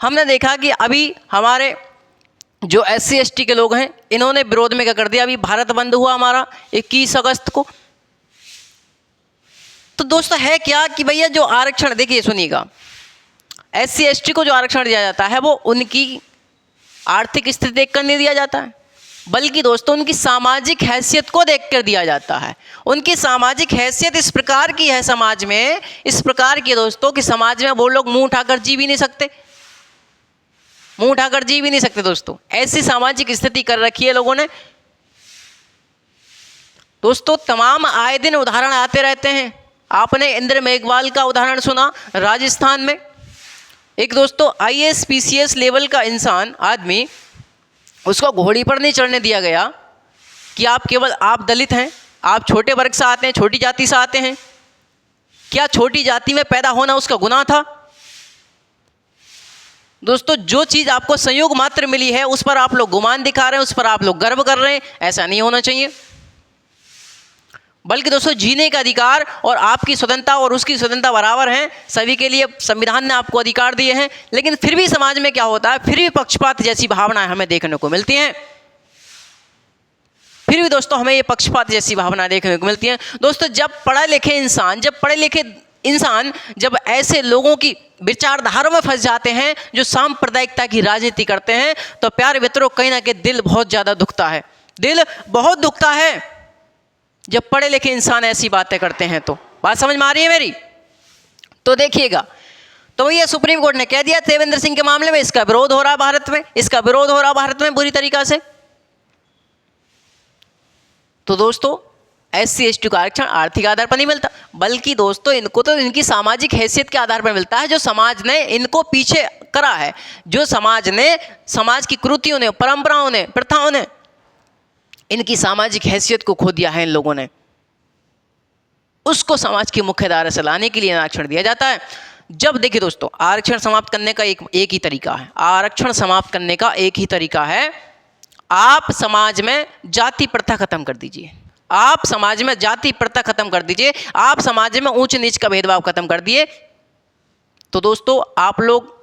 हमने देखा कि अभी हमारे जो SC ST के लोग हैं, इन्होंने विरोध में क्या कर दिया? अभी भारत बंद हुआ हमारा 21 अगस्त को। तो दोस्तों है क्या कि भैया जो आरक्षण, देखिए सुनिएगा, SC ST को जो आरक्षण दिया जाता है वो उनकी आर्थिक स्थिति देखकर नहीं दिया जाता है, बल्कि दोस्तों उनकी सामाजिक हैसियत को देखकर दिया जाता है। उनकी सामाजिक हैसियत इस प्रकार की है समाज में, इस प्रकार की दोस्तों कि समाज में वो लोग मुंह उठाकर जी भी नहीं सकते, मुंह उठाकर जी भी नहीं सकते दोस्तों। ऐसी सामाजिक स्थिति कर रखी है लोगों ने दोस्तों। तमाम आए दिन उदाहरण आते रहते हैं। आपने इंद्र मेघवाल का उदाहरण सुना राजस्थान में। एक दोस्तों IAS PCS लेवल का इंसान, आदमी, उसको घोड़ी पर नहीं चढ़ने दिया गया कि आप दलित हैं, आप छोटे वर्ग से आते हैं, छोटी जाति से आते हैं। क्या छोटी जाति में पैदा होना उसका गुनाह था? दोस्तों जो चीज़ आपको संयोग मात्र मिली है उस पर आप लोग गुमान दिखा रहे हैं, उस पर आप लोग गर्व कर रहे हैं, ऐसा नहीं होना चाहिए। बल्कि दोस्तों जीने का अधिकार और आपकी स्वतंत्रता और उसकी स्वतंत्रता बराबर हैं, सभी के लिए संविधान ने आपको अधिकार दिए हैं। लेकिन फिर भी समाज में क्या होता है? फिर भी पक्षपात जैसी भावनाएं हमें देखने को मिलती हैं। फिर भी दोस्तों हमें ये पक्षपात जैसी भावना देखने को मिलती हैं। दोस्तों जब पढ़े लिखे इंसान जब ऐसे लोगों की विचारधारा में फंस जाते हैं जो सांप्रदायिकता की राजनीति करते हैं, तो प्यारे मित्रों कहीं ना कहीं दिल बहुत ज़्यादा दुखता है, दिल बहुत दुखता है जब पढ़े लिखे इंसान ऐसी बातें करते हैं। तो बात समझ में आ रही है मेरी? तो देखिएगा, तो ये सुप्रीम कोर्ट ने कह दिया देवेंद्र सिंह के मामले में इसका विरोध हो रहा है भारत में, इसका विरोध हो रहा है भारत में बुरी तरीका से। तो दोस्तों SC ST का आरक्षण आर्थिक आधार पर नहीं मिलता, बल्कि दोस्तों इनको तो इनकी सामाजिक हैसियत के आधार पर मिलता है, जो समाज ने इनको पीछे करा है, जो समाज की कुरीतियों ने, परंपराओं ने, प्रथाओं ने इनकी सामाजिक हैसियत को खो दिया है इन लोगों ने। उसको समाज की मुख्य धारा से लाने के लिए आरक्षण दिया जाता है। जब देखिए दोस्तों आरक्षण समाप्त करने का एक ही तरीका है, आरक्षण समाप्त करने का एक ही तरीका है, आप समाज में जाति प्रथा खत्म कर दीजिए, आप समाज में जाति प्रथा खत्म कर दीजिए, आप समाज में ऊंच नीच का भेदभाव खत्म कर दिए, तो दोस्तों आप लोग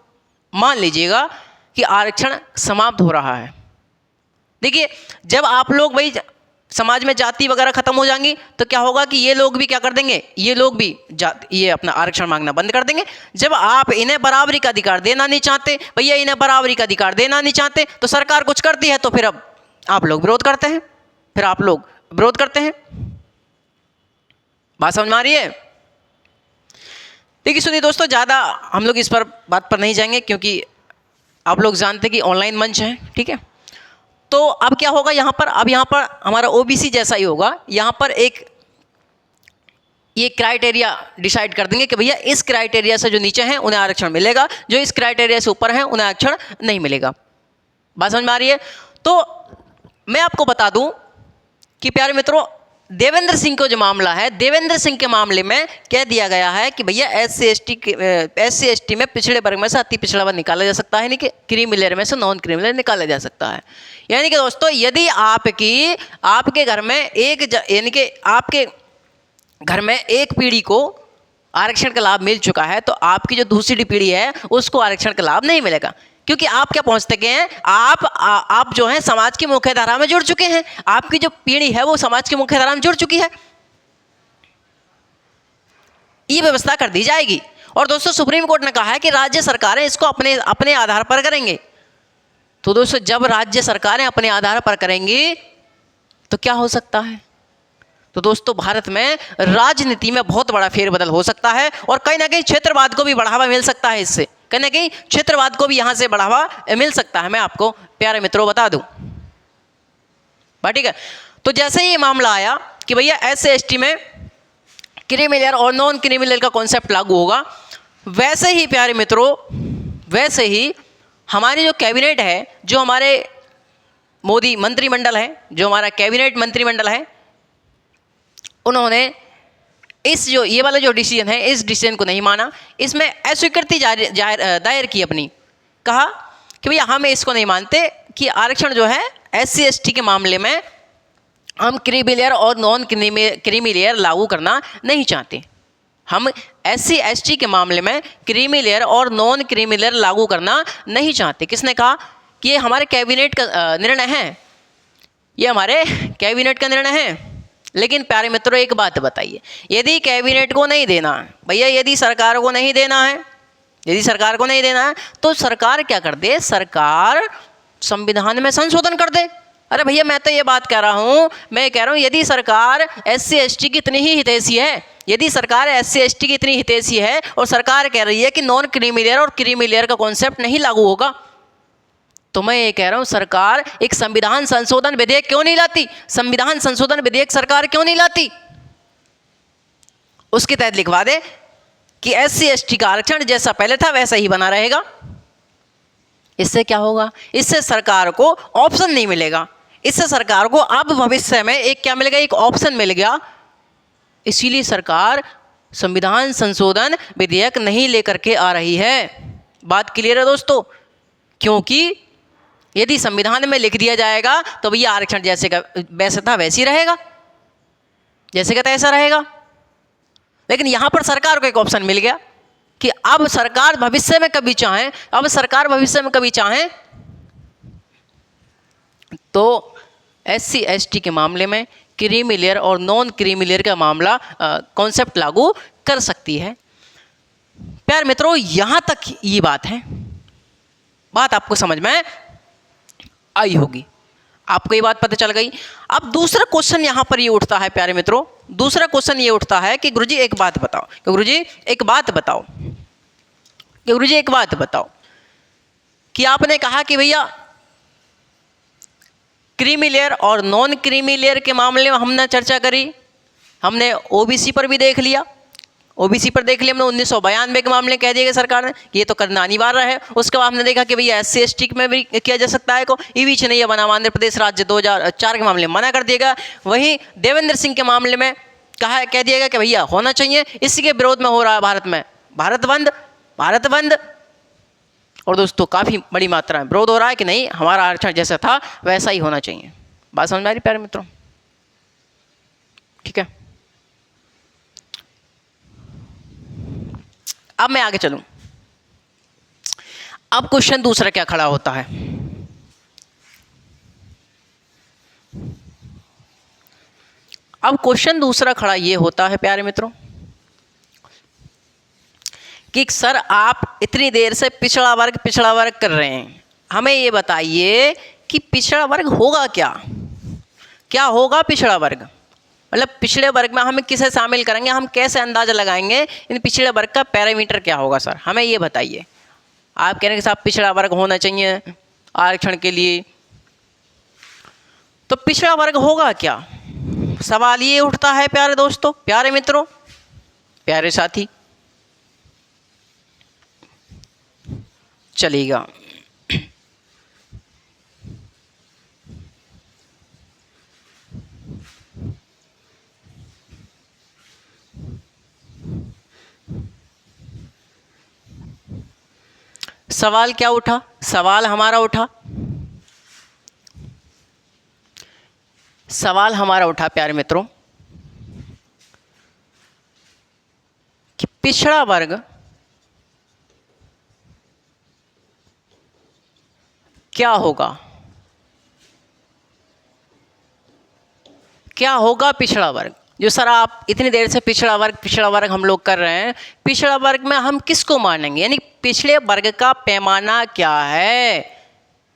मान लीजिएगा कि आरक्षण समाप्त हो रहा है। देखिए जब आप लोग भाई समाज में जाति वगैरह खत्म हो जाएंगी तो क्या होगा कि ये लोग भी क्या कर देंगे, ये लोग भी ये अपना आरक्षण मांगना बंद कर देंगे। जब आप इन्हें बराबरी का अधिकार देना नहीं चाहते, भैया इन्हें बराबरी का अधिकार देना नहीं चाहते, तो सरकार कुछ करती है तो फिर अब आप लोग विरोध करते हैं, फिर आप लोग विरोध करते हैं। बात समझ में आ रही है? देखिए सुनिए दोस्तों, ज़्यादा हम लोग इस पर बात पर नहीं जाएंगे क्योंकि आप लोग जानते हैं कि ऑनलाइन मंच है, ठीक है। तो अब क्या होगा यहाँ पर हमारा OBC जैसा ही होगा। यहाँ पर ये क्राइटेरिया डिसाइड कर देंगे कि भैया इस क्राइटेरिया से जो नीचे हैं उन्हें आरक्षण मिलेगा, जो इस क्राइटेरिया से ऊपर हैं उन्हें आरक्षण नहीं मिलेगा। बात समझ में आ रही है? तो मैं आपको बता दूं कि प्यारे मित्रों, देवेंद्र सिंह का जो मामला है, देवेंद्र सिंह के मामले में कह दिया गया है कि भैया SC ST में पिछड़े वर्ग में से अति पिछड़ा वर्ग निकाला जा सकता है, यानी कि क्रीमी लेयर में से नॉन क्रीमी लेयर निकाला जा सकता है। यानी कि दोस्तों यदि आपके घर में आपके घर में एक पीढ़ी को आरक्षण का लाभ मिल चुका है, तो आपकी जो दूसरी पीढ़ी है उसको आरक्षण का लाभ नहीं मिलेगा, क्योंकि आप क्या पहुंच सके हैं, आप जो है समाज की मुख्य धारा में जुड़ चुके हैं, आपकी जो पीढ़ी है वो समाज की मुख्य धारा में जुड़ चुकी है। ये व्यवस्था कर दी जाएगी। और दोस्तों सुप्रीम कोर्ट ने कहा है कि राज्य सरकारें इसको अपने अपने आधार पर करेंगे। तो दोस्तों जब राज्य सरकारें अपने आधार पर करेंगी तो क्या हो सकता है? तो दोस्तों भारत में राजनीति में बहुत बड़ा फेरबदल हो सकता है और कहीं ना कहीं क्षेत्रवाद को भी बढ़ावा मिल सकता है। इससे कहीं ना कहीं क्षेत्रवाद को भी यहाँ से बढ़ावा मिल सकता है। मैं आपको प्यारे मित्रों बता दूं, ठीक है। तो जैसे ही ये मामला आया कि भैया SC/ST में क्रीमिलेयर और नॉन क्रीमिलेयर का कॉन्सेप्ट लागू होगा, वैसे ही प्यारे मित्रों, वैसे ही हमारी जो कैबिनेट है, जो हमारे मोदी मंत्रिमंडल है, जो हमारा कैबिनेट मंत्रिमंडल है, उन्होंने इस जो ये वाला जो डिसीजन है, इस डिसीजन को नहीं माना। इसमें अस्वीकृति दायर की अपनी, कहा कि भैया हम इसको नहीं मानते कि आरक्षण जो है SC/ST के मामले में हम क्रीमिलेयर और नॉन क्रीमिलेयर लागू करना नहीं चाहते। हम SC/ST के मामले में क्रीमिलेयर और नॉन क्रीमिलेयर लागू करना नहीं चाहते। किसने कहा? कि ये हमारे कैबिनेट का निर्णय है, ये हमारे कैबिनेट का निर्णय है। लेकिन प्यारे मित्रों एक बात बताइए, यदि कैबिनेट को नहीं देना है भैया, यदि सरकार को नहीं देना है, यदि सरकार को नहीं देना है तो सरकार क्या कर दे? सरकार संविधान में संशोधन कर दे। अरे भैया मैं तो ये बात कह रहा हूँ, मैं कह रहा हूँ यदि सरकार SC/ST की इतनी ही हितैषी है, यदि सरकार SC/ST की इतनी हितैषी है और सरकार कह रही है कि नॉन क्रीमिलेयर और क्रीमिलेयर का कॉन्सेप्ट नहीं लागू होगा, तो मैं ये कह रहा हूँ सरकार एक संविधान संशोधन विधेयक क्यों नहीं लाती? संविधान संशोधन विधेयक सरकार क्यों नहीं लाती? उसके तहत लिखवा दे कि SC/ST का आरक्षण जैसा पहले था वैसा ही बना रहेगा। इससे क्या होगा? इससे सरकार को ऑप्शन नहीं मिलेगा। इससे सरकार को अब भविष्य में एक क्या मिल गया? एक ऑप्शन मिल गया। इसीलिए सरकार संविधान संशोधन विधेयक नहीं लेकर के आ रही है। बात क्लियर है दोस्तों? क्योंकि यदि संविधान में लिख दिया जाएगा तो भैया आरक्षण जैसे का वैसे था वैसे ही रहेगा, जैसे का तैसा रहेगा। लेकिन यहाँ पर सरकार को एक ऑप्शन मिल गया कि अब सरकार भविष्य में कभी चाहे, अब सरकार भविष्य में कभी चाहे तो SC/ST के मामले में क्रीमिलेयर और नॉन क्रीमिलेयर का मामला कॉन्सेप्ट लागू कर सकती है। प्यारे मित्रों यहाँ तक ये बात है, बात आपको समझ में आई होगी, आपको ये बात पता चल गई। अब दूसरा क्वेश्चन यहाँ पर ये उठता है प्यारे मित्रों, दूसरा क्वेश्चन ये उठता है कि गुरुजी एक बात बताओ, कि गुरुजी एक बात बताओ, कि गुरुजी एक बात बताओ कि आपने कहा कि भैया क्रीमिलेयर और नॉन क्रीमिलेयर के मामले में हमने चर्चा करी, हमने OBC पर भी देख लिया, OBC पर देख लिया हमने 1992 के मामले कह दिया सरकार ने कि ये तो करना अनिवार्य है। उसके बाद हमने देखा कि भैया SC/ST में भी किया जा सकता है को ई नहीं बना, आंध्र प्रदेश राज्य 2004 के मामले में मना कर दिएगा। वहीं देवेंद्र सिंह के मामले में कह दिया गया कि भैया होना चाहिए, इसी के विरोध में हो रहा है भारत में भारत बंद, भारत बंद। और दोस्तों काफ़ी बड़ी मात्रा में विरोध हो रहा है कि नहीं हमारा आरक्षण जैसा था वैसा ही होना चाहिए। बात समझ में आ रही प्यारे मित्रों? ठीक है, अब मैं आगे चलूं। अब क्वेश्चन दूसरा क्या खड़ा होता है? अब क्वेश्चन दूसरा खड़ा ये होता है प्यारे मित्रों कि सर आप इतनी देर से पिछड़ा वर्ग कर रहे हैं, हमें ये बताइए कि पिछड़ा वर्ग होगा क्या? क्या होगा पिछड़ा वर्ग? मतलब पिछड़े वर्ग में हम किसे शामिल करेंगे, हम कैसे अंदाजा लगाएंगे इन पिछड़े वर्ग का पैरामीटर क्या होगा? सर हमें ये बताइए। आप कह रहे हैं कि साहब पिछड़ा वर्ग होना चाहिए आरक्षण के लिए, तो पिछड़ा वर्ग होगा क्या? सवाल ये उठता है प्यारे दोस्तों, प्यारे मित्रों, प्यारे साथी। चलेगा, सवाल क्या उठा? सवाल हमारा उठा, सवाल हमारा उठा प्यारे मित्रों कि पिछड़ा वर्ग क्या होगा? क्या होगा पिछड़ा वर्ग? जो सर आप इतनी देर से पिछड़ा वर्ग हम लोग कर रहे हैं, पिछड़ा वर्ग में हम किसको मानेंगे, यानी पिछड़े वर्ग का पैमाना क्या है?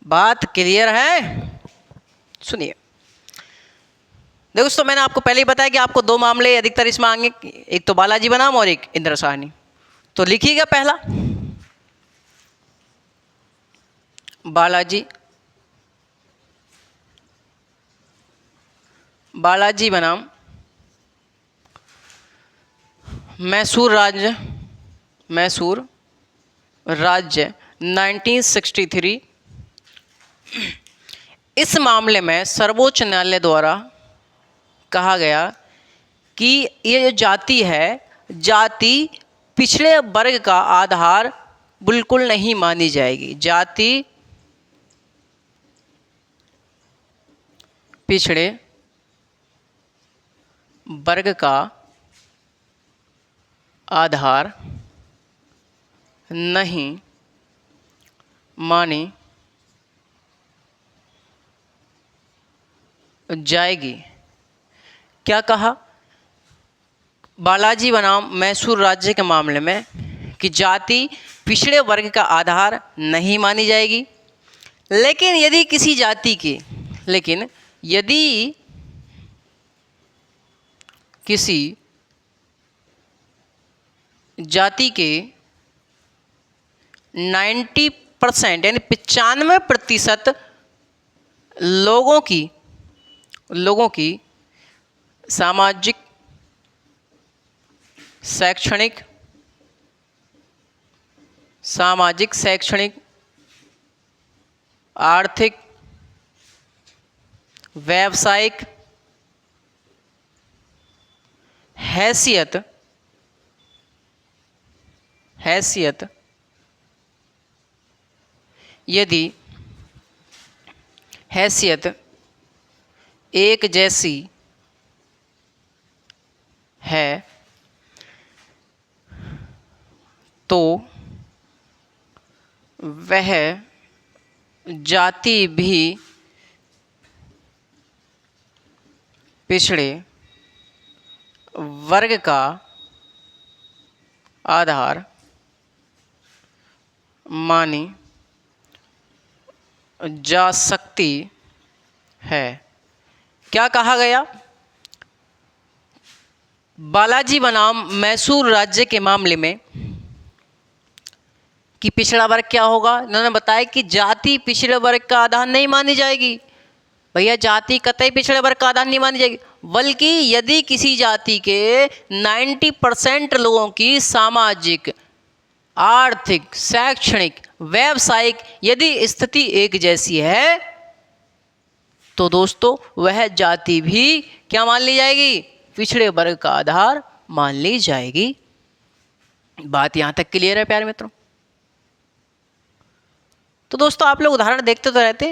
बात क्लियर है? सुनिए दोस्तों, मैंने आपको पहले ही बताया कि आपको दो मामले अधिकतर इसमें आएंगे, एक तो बालाजी बनाम और एक इंदिरा साहनी। तो लिखिएगा पहला बालाजी बनाम मैसूर राज्य 1963। इस मामले में सर्वोच्च न्यायालय द्वारा कहा गया कि ये जो जाति है, जाति पिछड़े वर्ग का आधार बिल्कुल नहीं मानी जाएगी। जाति पिछड़े वर्ग का आधार नहीं मानी जाएगी। क्या कहा? बालाजी बनाम मैसूर राज्य के मामले में कि जाति पिछड़े वर्ग का आधार नहीं मानी जाएगी, लेकिन यदि किसी जाति के किसी जाति के 90% यानी 95% लोगों की सामाजिक, शैक्षणिक, आर्थिक, व्यावसायिक हैसियत यदि हैसियत एक जैसी है तो वह जाति भी पिछड़े वर्ग का आधार मानी जा सकती है। क्या कहा गया? बालाजी बनाम मैसूर राज्य के मामले में कि पिछड़ा वर्ग क्या होगा, इन्होंने बताया कि जाति पिछड़े वर्ग का आधार नहीं मानी जाएगी। भैया जाति कतई पिछड़े वर्ग का आधार नहीं मानी जाएगी, बल्कि यदि किसी जाति के 90% लोगों की सामाजिक, आर्थिक, शैक्षणिक, व्यावसायिक यदि स्थिति एक जैसी है तो दोस्तों वह जाति भी क्या मान ली जाएगी? पिछड़े वर्ग का आधार मान ली जाएगी। बात यहां तक क्लियर है प्यारे मित्रों? तो दोस्तों आप लोग उदाहरण देखते रहते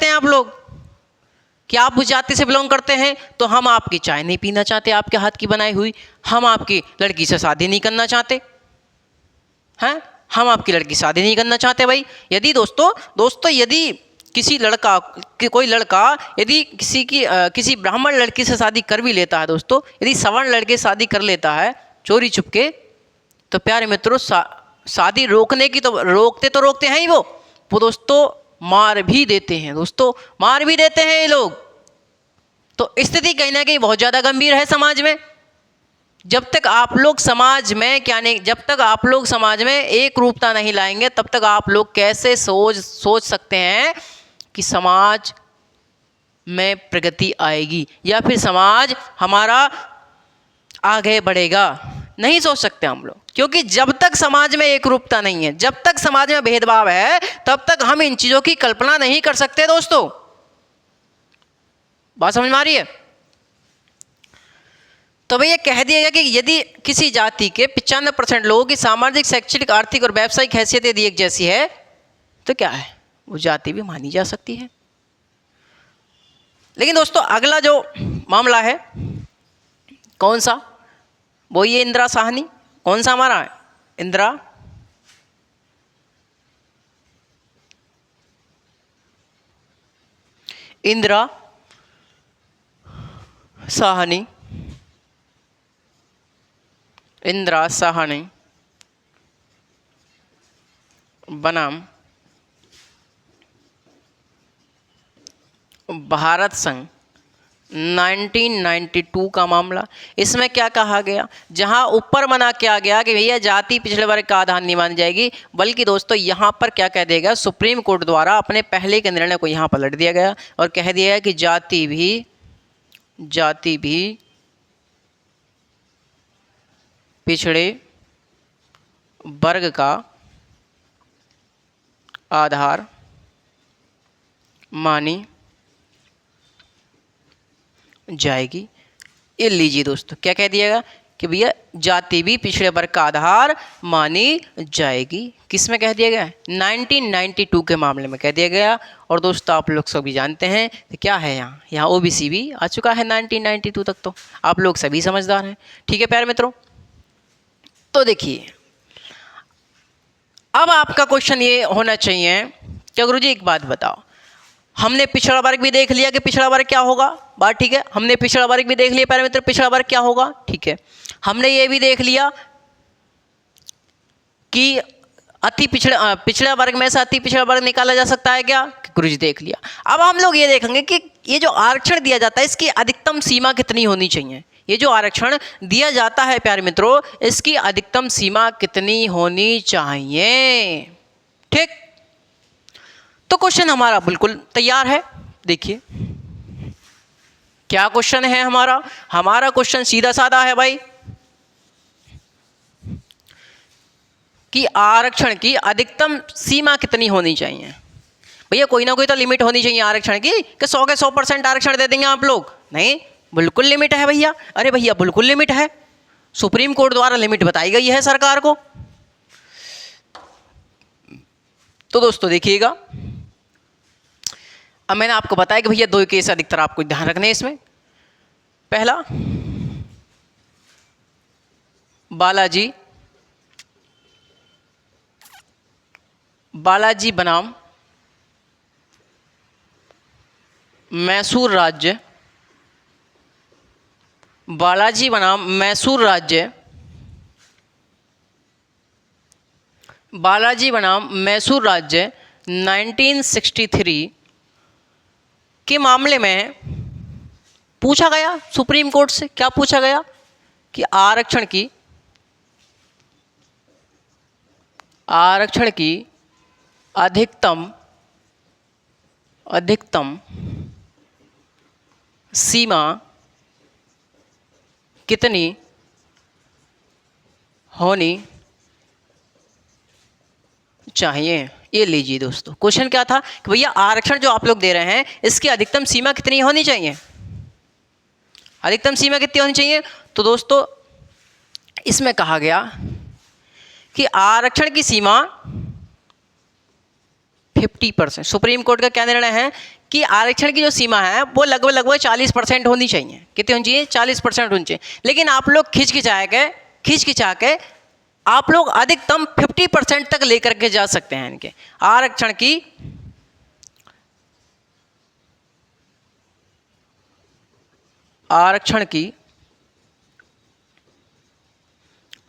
हैं आप लोग कि आप उस जाति से बिलोंग करते हैं तो हम आपकी चाय नहीं पीना चाहते आपके हाथ की बनाई हुई, हम आपकी लड़की से शादी नहीं करना चाहते हैं, हम आपकी लड़की शादी नहीं करना चाहते भाई। यदि दोस्तों यदि कोई लड़का यदि किसी ब्राह्मण लड़की से शादी कर भी लेता है दोस्तों, यदि सवर्ण लड़के शादी कर लेता है चोरी छुपके, तो प्यारे मित्रों शादी रोकने की तो रोकते हैं ही वो दोस्तों मार भी देते हैं ये लोग। तो स्थिति कहीं ना कहीं बहुत ज़्यादा गंभीर है समाज में। जब तक आप लोग समाज में एक रूपता नहीं लाएंगे तब तक आप लोग कैसे सोच सकते हैं कि समाज में प्रगति आएगी या फिर समाज हमारा आगे बढ़ेगा? नहीं सोच सकते हम लोग, क्योंकि जब तक समाज में एक रूपता नहीं है, जब तक समाज में भेदभाव है, तब तक हम इन चीजों की कल्पना नहीं कर सकते दोस्तों। बात समझ में आ रही है? तो भैया कह दिया गया कि यदि किसी जाति के 95% लोगों की सामाजिक, शैक्षणिक, आर्थिक और व्यावसायिक हैसियत यदि एक जैसी है तो क्या है, वो जाति भी मानी जा सकती है। लेकिन दोस्तों अगला जो मामला है कौन सा, वो ये इंदिरा साहनी। कौन सा हमारा? इंदिरा साहनी, इंदिरा साहनी बनाम भारत संघ 1992 का मामला। इसमें क्या कहा गया, जहां ऊपर मना किया गया कि भैया जाति पिछड़े वर्ग का आधार नहीं मानी जाएगी, बल्कि दोस्तों यहां पर क्या कह दिया गया, सुप्रीम कोर्ट द्वारा अपने पहले के निर्णय को यहां पलट दिया गया और कह दिया गया कि जाति भी पिछड़े वर्ग का आधार मानी जाएगी। ये लीजिए दोस्तों, क्या कह दिएगा कि भैया जाति भी पिछड़े वर्ग का आधार मानी जाएगी। किस में कह दिया गया, 1992 के मामले में कह दिया गया। और दोस्तों आप लोग सभी जानते हैं कि क्या है, यहाँ ओबीसी भी आ चुका है 1992 तक, तो आप लोग सभी समझदार हैं। ठीक है प्यारे मित्रों, तो देखिए अब आपका क्वेश्चन ये होना चाहिए कि गुरुजी एक बात बताओ, हमने पिछड़ा वर्ग भी देख लिया कि पिछड़ा वर्ग क्या होगा, बात ठीक है, हमने पिछड़ा वर्ग भी देख लिया प्यारे मित्र, पिछड़ा वर्ग क्या होगा, ठीक है। हमने ये भी देख लिया कि अति पिछड़ा वर्ग में से अति पिछड़ा वर्ग निकाला जा सकता है क्या, गुरुजी देख लिया। अब हम लोग ये देखेंगे कि ये जो आरक्षण दिया जाता है इसकी अधिकतम सीमा कितनी होनी चाहिए। ये जो आरक्षण दिया जाता है प्यारे मित्रों, इसकी अधिकतम सीमा कितनी होनी चाहिए, ठीक। तो क्वेश्चन हमारा बिल्कुल तैयार है। देखिए क्या क्वेश्चन है हमारा क्वेश्चन सीधा साधा है भाई, कि आरक्षण की अधिकतम सीमा कितनी होनी चाहिए। भैया कोई ना कोई तो लिमिट होनी चाहिए आरक्षण की, कि 100 के 100% आरक्षण दे देंगे आप लोग, नहीं, बिल्कुल लिमिट है भैया। अरे भैया बिल्कुल लिमिट है, सुप्रीम कोर्ट द्वारा लिमिट बताई गई है सरकार को। तो दोस्तों देखिएगा, अब मैंने आपको बताया कि भैया दो केस अधिकतर आपको ध्यान रखने हैं इसमें। पहला, बालाजी बनाम मैसूर राज्य, बालाजी बनाम मैसूर राज्य, बालाजी बनाम मैसूर राज्य 1963 के मामले में पूछा गया सुप्रीम कोर्ट से, क्या पूछा गया कि आरक्षण की अधिकतम सीमा कितनी होनी चाहिए। ये लीजिए दोस्तों, क्वेश्चन क्या था कि भैया आरक्षण जो आप लोग दे रहे हैं इसकी अधिकतम सीमा कितनी होनी चाहिए, अधिकतम सीमा कितनी होनी चाहिए। तो दोस्तों इसमें कहा गया कि आरक्षण की सीमा 50%, सुप्रीम कोर्ट का क्या निर्णय है कि आरक्षण की जो सीमा है वो लगभग 40% होनी चाहिए। कितनी होनी चाहिए, 40% होनी चाहिए। लेकिन आप लोग खिंचखिचा के आप लोग अधिकतम 50% तक लेकर के जा सकते हैं। इनके आरक्षण की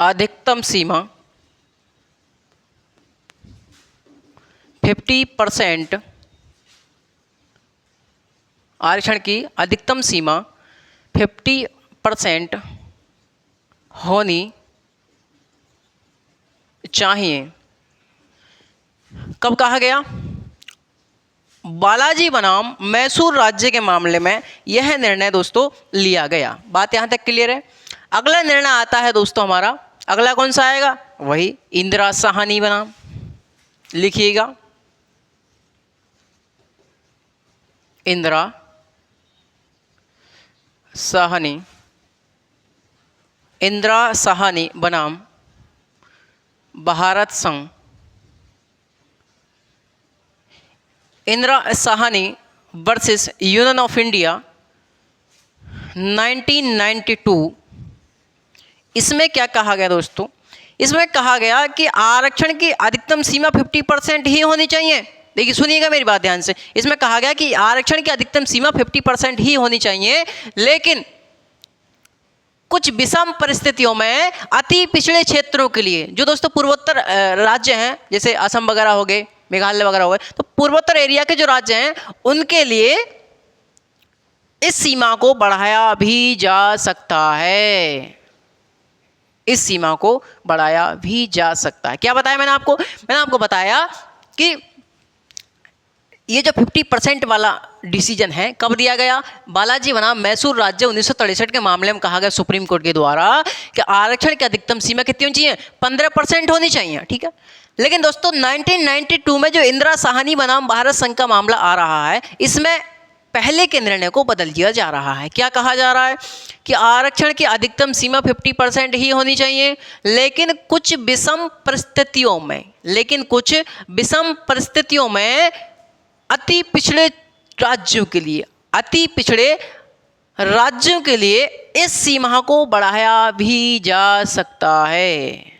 अधिकतम सीमा 50%, आरक्षण की अधिकतम सीमा 50% होनी चाहिए। कब कहा गया, बालाजी बनाम मैसूर राज्य के मामले में यह निर्णय दोस्तों लिया गया। बात यहां तक क्लियर है। अगला निर्णय आता है दोस्तों हमारा, अगला कौन सा आएगा, वही इंदिरा साहनी बनाम, लिखिएगा इंदिरा साहनी बनाम भारत संघ, Indira Sahni versus union of India 1992। इसमें क्या कहा गया दोस्तों, इसमें कहा गया कि आरक्षण की अधिकतम सीमा 50% ही होनी चाहिए। देखिए सुनिएगा मेरी बात ध्यान से, इसमें कहा गया कि आरक्षण की अधिकतम सीमा 50% ही होनी चाहिए, लेकिन कुछ विषम परिस्थितियों में अति पिछड़े क्षेत्रों के लिए, जो दोस्तों पूर्वोत्तर राज्य हैं, जैसे असम वगैरह हो गए, मेघालय वगैरह हो गए, तो पूर्वोत्तर एरिया के जो राज्य हैं उनके लिए इस सीमा को बढ़ाया भी जा सकता है। इस सीमा को बढ़ाया भी जा सकता है। क्या बताया मैंने आपको बताया कि ये जो 50% वाला डिसीजन है कब दिया गया? बालाजी बनाम मैसूर राज्य 1963 के मामले में कहा गया सुप्रीम कोर्ट के द्वारा कि आरक्षण की अधिकतम सीमा कितनी होनी चाहिए? 15% होनी चाहिए, ठीक है। लेकिन दोस्तों 1992 में जो इंदिरा साहनी बनाम भारत संघ का मामला आ रहा है, इसमें पहले के निर्णय को बदल दिया जा रहा है। क्या कहा जा रहा है कि आरक्षण की अधिकतम सीमा 50% ही होनी चाहिए, लेकिन कुछ विषम परिस्थितियों में अति पिछड़े राज्यों के लिए इस सीमा को बढ़ाया भी जा सकता है।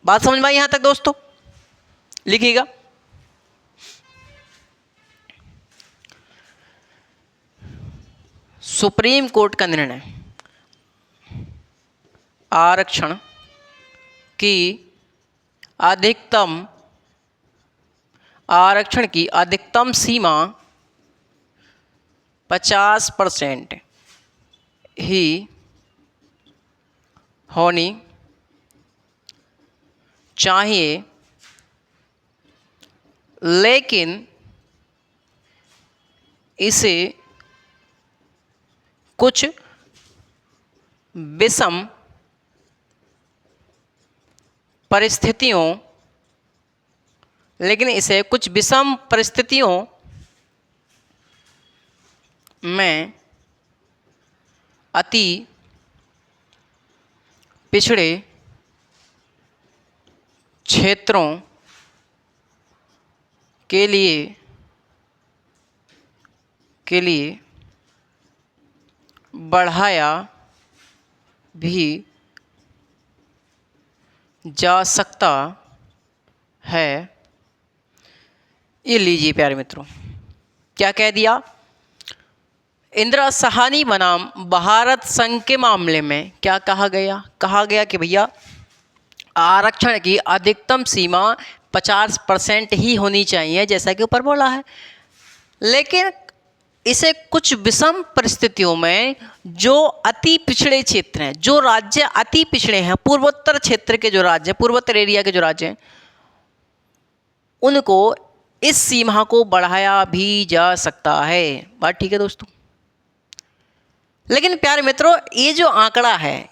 बात समझ में आई यहां तक दोस्तों? लिखिएगा। सुप्रीम कोर्ट का निर्णय आरक्षण की अधिकतम सीमा 50% ही होनी चाहिए, लेकिन इसे कुछ विषम परिस्थितियों में अति पिछड़े क्षेत्रों के लिए बढ़ाया भी जा सकता है। ये लीजिए प्यारे मित्रों, क्या कह दिया? इंदिरा साहनी बनाम भारत संघ के मामले में क्या कहा गया कि भैया आरक्षण की अधिकतम सीमा 50% ही होनी चाहिए, जैसा कि ऊपर बोला है, लेकिन इसे कुछ विषम परिस्थितियों में जो अति पिछड़े क्षेत्र हैं, जो राज्य अति पिछड़े हैं, पूर्वोत्तर क्षेत्र के जो राज्य, पूर्वोत्तर एरिया के जो राज्य हैं, उनको इस सीमा को बढ़ाया भी जा सकता है। बात ठीक है दोस्तों? लेकिन प्यारे मित्रों, ये जो आंकड़ा है,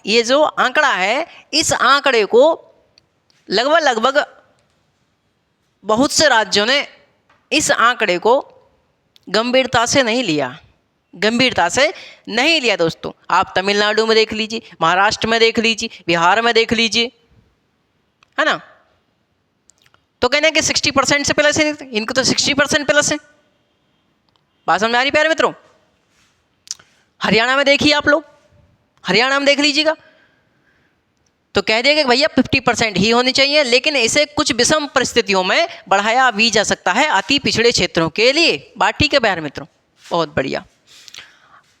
इस आंकड़े को लगभग बहुत से राज्यों ने इस आंकड़े को गंभीरता से नहीं लिया दोस्तों। आप तमिलनाडु में देख लीजिए, महाराष्ट्र में देख लीजिए, बिहार में देख लीजिए, है ना, तो कहने कि 60% से प्लस है, इनको तो 60% प्लस है। बात समझ में आ रही प्यारे मित्रों? हरियाणा में देखिए आप लोग, हरियाणा में देख लीजिएगा, तो कह दिया कि भैया 50% ही होनी चाहिए, लेकिन इसे कुछ विषम परिस्थितियों में बढ़ाया भी जा सकता है अति पिछड़े क्षेत्रों के लिए। बात ठीक है प्यारे मित्रों? बहुत बढ़िया।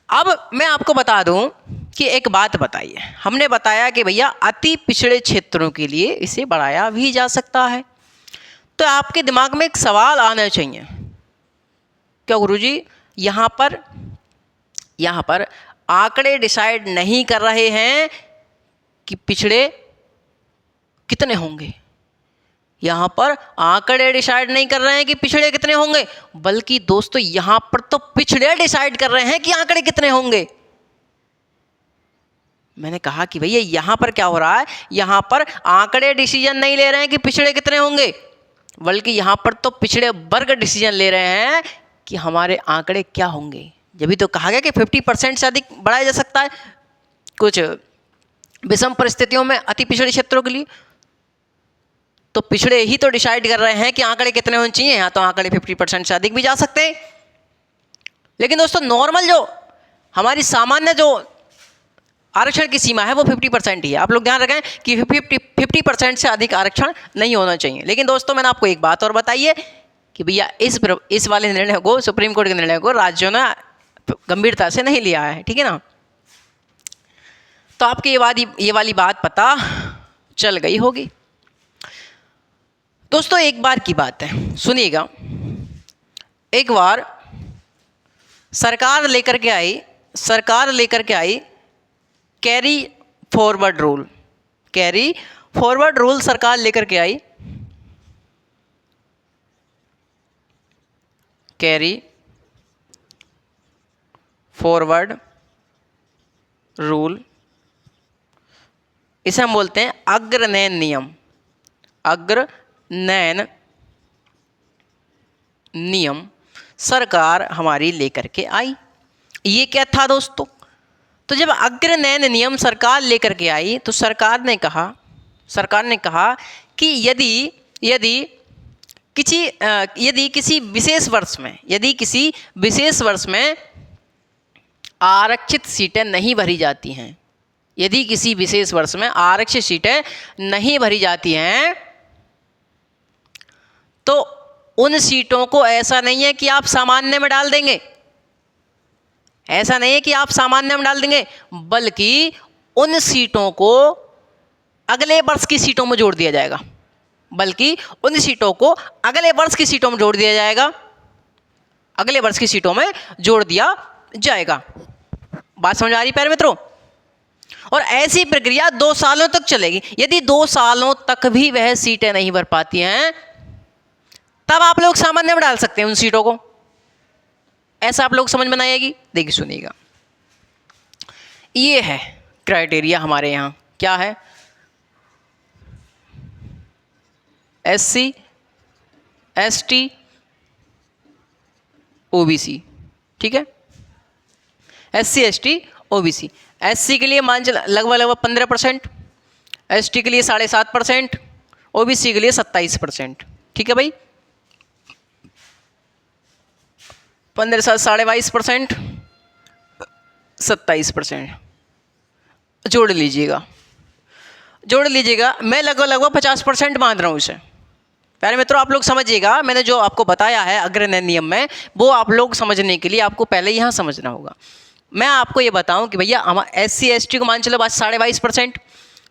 अब मैं आपको बता दूं कि एक बात बताइए, हमने बताया कि भैया अति पिछड़े क्षेत्रों के लिए इसे बढ़ाया भी जा सकता है, तो आपके दिमाग में एक सवाल आना चाहिए, क्या गुरुजी यहाँ पर आंकड़े डिसाइड नहीं कर रहे हैं कि पिछड़े कितने होंगे? यहाँ पर आंकड़े डिसाइड नहीं कर रहे हैं कि पिछड़े कितने होंगे, बल्कि दोस्तों यहाँ पर तो पिछड़े डिसाइड कर रहे हैं कि आंकड़े कितने होंगे। मैंने कहा कि भैया यहाँ पर क्या हो रहा है, यहाँ पर आंकड़े डिसीजन नहीं ले रहे हैं कि पिछड़े कितने होंगे, बल्कि यहाँ पर तो पिछड़े वर्ग डिसीजन ले रहे हैं कि हमारे आंकड़े क्या होंगे। जब भी तो कहा गया कि 50% से अधिक बढ़ाया जा सकता है कुछ विषम परिस्थितियों में अति पिछड़े क्षेत्रों के लिए, तो पिछड़े ही तो डिसाइड कर रहे हैं कि आंकड़े कितने होने चाहिए। यहाँ तो आंकड़े 50% से अधिक भी जा सकते हैं, लेकिन दोस्तों नॉर्मल जो हमारी सामान्य जो आरक्षण की सीमा है वो 50% ही है। आप लोग ध्यान रखें कि 50% से अधिक आरक्षण नहीं होना चाहिए। लेकिन दोस्तों मैंने आपको एक बात और बताई है कि भैया इस वाले निर्णय को, सुप्रीम कोर्ट के निर्णय को राज्यों ने गंभीरता से नहीं लिया है, ठीक है ना। तो आपकी ये वाली बात पता चल गई होगी। दोस्तों एक बार की बात है, सुनिएगा। एक बार सरकार लेकर के I carry forward rule. Carry forward rule सरकार लेकर के आई। कैरी फॉरवर्ड रूल, इसे हम बोलते हैं अग्रनयन नियम। अग्रनयन नियम सरकार हमारी लेकर के आई। ये क्या था दोस्तों? तो जब अग्रनयन नियम सरकार लेकर के आई तो सरकार ने कहा कि यदि किसी विशेष वर्ष में आरक्षित सीटें नहीं भरी जाती हैं, यदि किसी विशेष वर्ष में आरक्षित सीटें नहीं भरी जाती हैं, तो उन सीटों को ऐसा नहीं है कि आप सामान्य में डाल देंगे, बल्कि उन सीटों को अगले वर्ष की सीटों में जोड़ दिया जाएगा। बात समझ आ रही प्यारे मित्रों? और ऐसी प्रक्रिया 2 सालों तक चलेगी। यदि 2 सालों तक भी वह सीटें नहीं भर पाती हैं, तब आप लोग सामान्य में डाल सकते हैं उन सीटों को। ऐसा आप लोग समझ में आएगी। देखिए सुनिएगा, ये है क्राइटेरिया हमारे यहाँ। क्या है? SC ST OBC, ठीक है। SC ST OBC, SC के लिए मान चल लगभग 15%, ST के लिए 7.5%, OBC के लिए 27%, ठीक है भाई। 15 22%, 27% जोड़ लीजिएगा। मैं लगभग 50% मान रहा हूँ इसे। प्यारे मित्रों आप लोग समझिएगा, मैंने जो आपको बताया है अग्रनयन नियम में, वो आप लोग समझने के लिए आपको पहले यहाँ समझना होगा। मैं आपको ये बताऊं कि भैया हम SC ST को मान चलो 22.5%,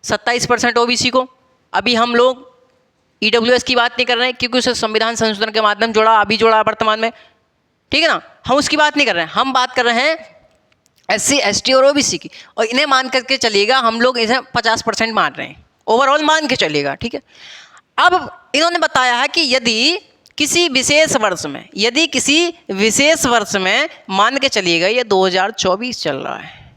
27% OBC को। अभी हम लोग EWS की बात नहीं कर रहे हैं, क्योंकि उसे संविधान संशोधन के माध्यम अभी जोड़ा वर्तमान में, ठीक है ना। हम उसकी बात नहीं कर रहे हैं, हम बात कर रहे हैं SC ST और OBC की। और इन्हें मान करके चलिएगा, हम लोग इसे 50% मान रहे हैं, ओवरऑल मान के चलिएगा, ठीक है। अब इन्होंने बताया है कि यदि किसी विशेष वर्ष में मान के चलिएगा, ये 2024 चल रहा है,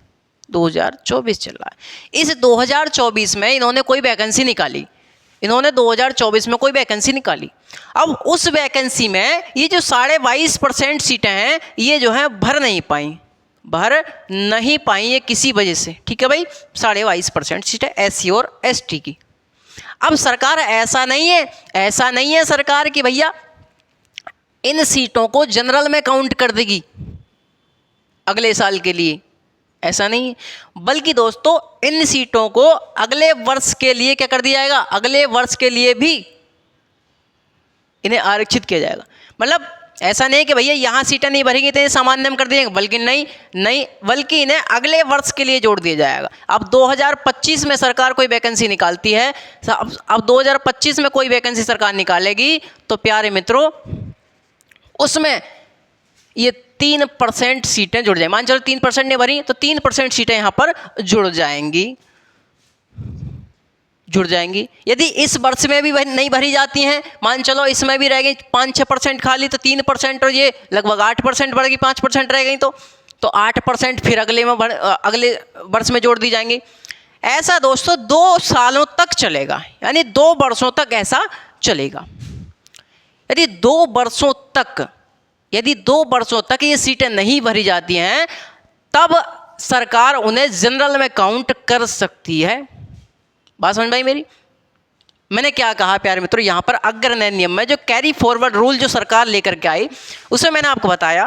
2024 चल रहा है। इस 2024 में इन्होंने कोई वैकेंसी निकाली, 2024 में कोई वैकेंसी निकाली। अब उस वैकेंसी में ये जो 22.5% सीटें हैं, ये जो हैं भर नहीं पाई ये किसी वजह से, ठीक है भाई। 22.5% सीटें SC और ST की। अब सरकार ऐसा नहीं है सरकार कि भैया इन सीटों को जनरल में काउंट कर देगी अगले साल के लिए, ऐसा नहीं है। बल्कि दोस्तों इन सीटों को अगले वर्ष के लिए क्या कर दिया जाएगा? अगले वर्ष के लिए भी इन्हें आरक्षित किया जाएगा। मतलब ऐसा नहीं कि भैया यहाँ सीटें नहीं भरेंगी तो सामान्य में कर दिएंगे, बल्कि नहीं, बल्कि इन्हें अगले वर्ष के लिए जोड़ दिया जाएगा। अब 2025 में सरकार कोई वैकेंसी निकालती है, अब 2025 में कोई वैकेंसी सरकार निकालेगी तो प्यारे मित्रों उसमें ये 3% सीटें जुड़ जाएंगी। मान चलो 3% नहीं भरी तो 3% सीटें यहाँ पर जुड़ जाएंगी। यदि इस वर्ष में भी नहीं भरी जाती हैं, मान चलो इसमें भी रह गई 5-6% खाली, तो 3% और ये लगभग 8% बढ़ गई, 5% रह गई तो 8% फिर अगले वर्ष में जोड़ दी जाएंगी। ऐसा दोस्तों 2 सालों तक चलेगा, यानी 2 वर्षों तक ऐसा चलेगा। यदि 2 वर्षों तक ये सीटें नहीं भरी जाती हैं, तब सरकार उन्हें जनरल में काउंट कर सकती है। बात समझ भाई मेरी? मैंने क्या कहा प्यारे मित्रों, यहाँ पर अग्रनयन नियम में जो कैरी फॉरवर्ड रूल जो सरकार लेकर के आई, उसमें मैंने आपको बताया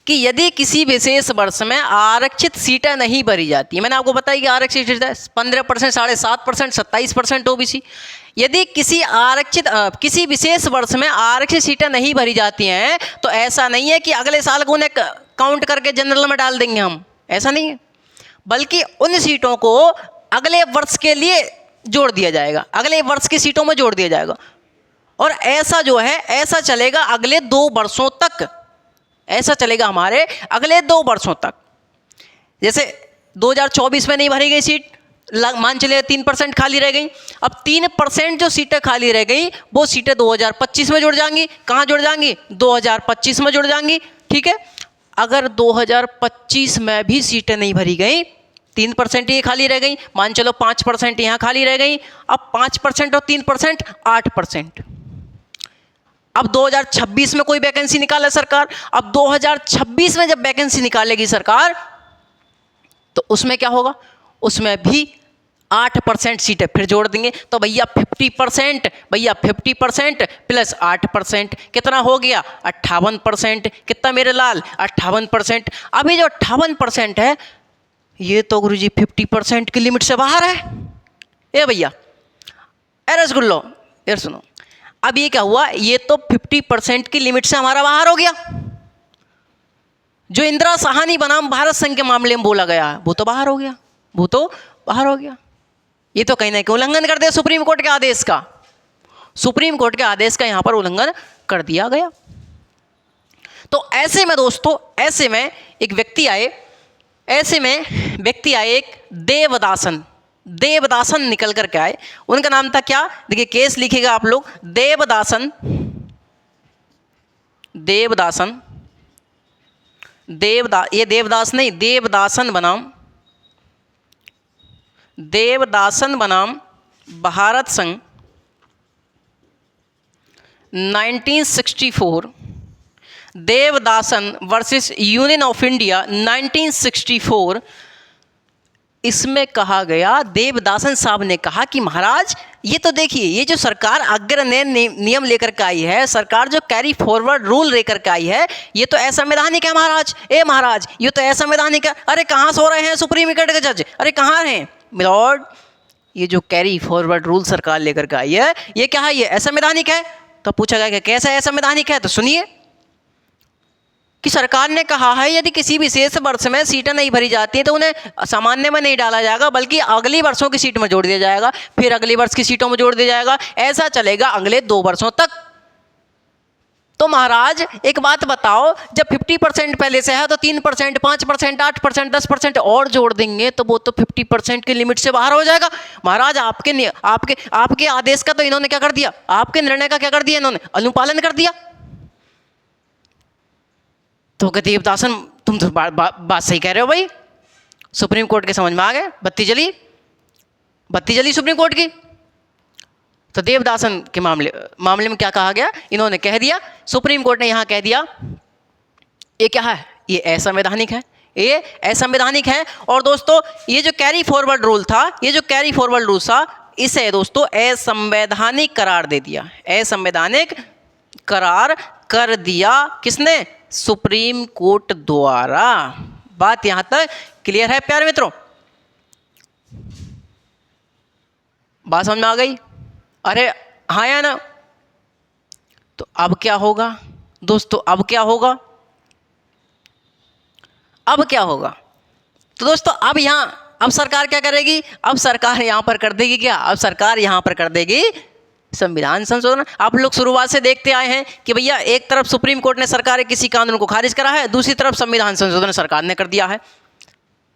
कि यदि किसी विशेष वर्ष में आरक्षित सीटें नहीं भरी जाती, मैंने आपको बताया कि आरक्षित सीटें 15%, 7.5%, 27% OBC। यदि किसी विशेष वर्ष में आरक्षित सीटें नहीं भरी जाती हैं, तो ऐसा नहीं है कि अगले साल को उन्हें काउंट करके जनरल में डाल देंगे हम, ऐसा नहीं है। बल्कि उन सीटों को अगले वर्ष के लिए जोड़ दिया जाएगा, अगले वर्ष की सीटों में जोड़ दिया जाएगा। और ऐसा जो है ऐसा चलेगा अगले 2 वर्षों तक, ऐसा चलेगा हमारे अगले 2 वर्षों तक। जैसे 2024 में नहीं भरी गई सीट, मान चले 3% खाली रह गई, अब 3% जो सीटें खाली रह गई वो सीटें 2025 में जुड़ जाएंगी। कहाँ जुड़ जाएंगी? 2025 में जुड़ जाएंगी। ठीक है, अगर 2025 में भी सीटें नहीं भरी गई, 3% ये खाली रह गई, मान चलो 5% यहाँ खाली रह गई, अब 5% और 3% 8%। अब 2026 में कोई वैकेंसी निकाले सरकार, अब 2026 में जब वैकेंसी निकालेगी सरकार तो उसमें क्या होगा? उसमें भी 8% सीटें फिर जोड़ देंगे। तो भैया 50%, भैया 50% प्लस 8% कितना हो गया? 58%। कितना मेरे लाल? 58%। अभी जो 58% है ये तो गुरुजी 50% की लिमिट से बाहर है। ए भैया, ए रसगुल्लो, यार सुनो, अब ये क्या हुआ? ये तो 50% की लिमिट से हमारा बाहर हो गया। जो इंदिरा साहनी बनाम भारत संघ के मामले में बोला गया है वो तो बाहर हो गया, वो तो बाहर हो गया। ये तो कहीं ना कहीं उल्लंघन कर दिया सुप्रीम कोर्ट के आदेश का, सुप्रीम कोर्ट के आदेश का यहां पर उल्लंघन कर दिया गया। तो ऐसे में दोस्तों, ऐसे में एक व्यक्ति आए, ऐसे में व्यक्ति आए, एक देवदासन, देवदासन निकल कर के आए। उनका नाम था क्या? देखिए केस लिखिएगा आप लोग, देवदासन, देवदासन, ये देवदास नहीं, देवदासन बनाम, देवदासन बनाम भारत संघ 1964, Devadasan versus union of India 1964। इसमें कहा गया, देवदासन साहब ने कहा कि महाराज ये तो देखिए, ये जो सरकार अग्रणी नियम लेकर के आई है, सरकार जो कैरी फॉरवर्ड रूल लेकर के आई है, ये तो असंवैधानिक है महाराज। ए महाराज, ये तो असंवैधानिक है। अरे कहाँ सो रहे हैं सुप्रीम कोर्ट के जज? अरे कहाँ हैं मिलॉर्ड? ये जो कैरी फॉरवर्ड रूल सरकार लेकर के आई है ये क्या है? ये असंवैधानिक है। तो पूछा गया कि कैसे असंवैधानिक है? तो सुनिए कि सरकार ने कहा है यदि किसी विशेष वर्ष में सीटें नहीं भरी जाती हैं तो उन्हें सामान्य में नहीं डाला जाएगा, बल्कि अगली वर्षों की सीट में जोड़ दिया जाएगा, फिर अगली वर्ष की सीटों में जोड़ दिया जाएगा। ऐसा चलेगा अगले 2 वर्षों तक। तो महाराज एक बात बताओ, जब 50% पहले से है तो 3%, 5%, 8%, 10% और जोड़ देंगे तो वो तो 50% की लिमिट से बाहर हो जाएगा। महाराज आपके आदेश का तो इन्होंने क्या कर दिया? आपके निर्णय का क्या कर दिया? इन्होंने अनुपालन कर दिया। तो कहते देवदासन तुम तो बात सही कह रहे हो भाई, सुप्रीम कोर्ट के समझ में आ गए, बत्ती जली सुप्रीम कोर्ट की। तो देवदासन के मामले में क्या कहा गया? इन्होंने कह दिया, सुप्रीम कोर्ट ने यहां कह दिया ये क्या है? ये असंवैधानिक है, ये असंवैधानिक है। और दोस्तों ये जो कैरी फॉरवर्ड रूल था, ये जो कैरी फॉरवर्ड रूल था, इसे दोस्तों असंवैधानिक करार दे दिया, असंवैधानिक करार कर दिया। किसने? सुप्रीम कोर्ट द्वारा। बात यहां तक क्लियर है प्यारे मित्रों? बात समझ में आ गई? अरे हाँ या ना? तो अब क्या होगा दोस्तों? अब क्या होगा? अब क्या होगा? तो दोस्तों अब सरकार क्या करेगी? अब सरकार यहां पर कर देगी क्या? अब सरकार यहां पर कर देगी संविधान संशोधन। आप लोग शुरुआत से देखते आए हैं कि भैया एक तरफ सुप्रीम कोर्ट ने सरकार किसी कानून को खारिज करा है, दूसरी तरफ संविधान संशोधन सरकार ने कर दिया है।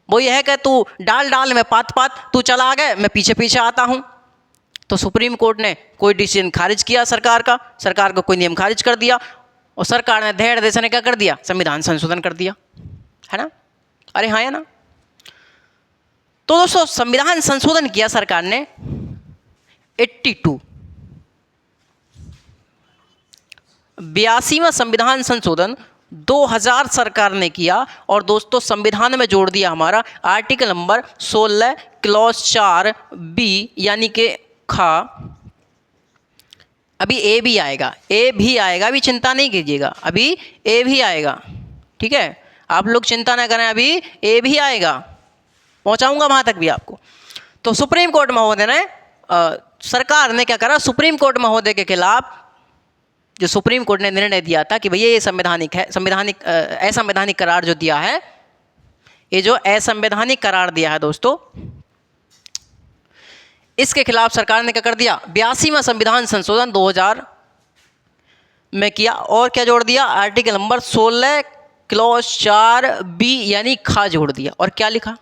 वो ये है कि तू डाल में पात, तू चला आ गए, मैं पीछे आता हूं। तो सुप्रीम कोर्ट ने कोई डिसीजन खारिज किया सरकार को कोई नियम खारिज कर दिया, और सरकार ने धेड़ देश ने क्या कर दिया? संविधान संशोधन कर दिया, है ना? अरे हाँ या ना? तो दोस्तों संविधान संशोधन किया सरकार ने 82वां संविधान संशोधन 2000 सरकार ने किया। और दोस्तों संविधान में जोड़ दिया हमारा आर्टिकल नंबर 16 क्लॉज 4 बी, यानी कि खा। अभी ए भी आएगा, अभी चिंता नहीं कीजिएगा, अभी ए भी आएगा, ठीक है? आप लोग चिंता ना करें, अभी ए भी आएगा, पहुंचाऊंगा वहां तक भी आपको। तो सुप्रीम कोर्ट महोदय ने सरकार ने क्या करा? सुप्रीम कोर्ट महोदय के खिलाफ जो सुप्रीम कोर्ट ने निर्णय दिया था कि भैया ये संवैधानिक है, असंवैधानिक करार जो दिया है ये जो असंवैधानिक करार दिया है दोस्तों, इसके खिलाफ सरकार ने क्या कर दिया, 82वां संविधान संशोधन 2000 में किया। और क्या जोड़ दिया, आर्टिकल नंबर 16 क्लॉज 4B यानी खा जोड़ दिया। और क्या लिखा,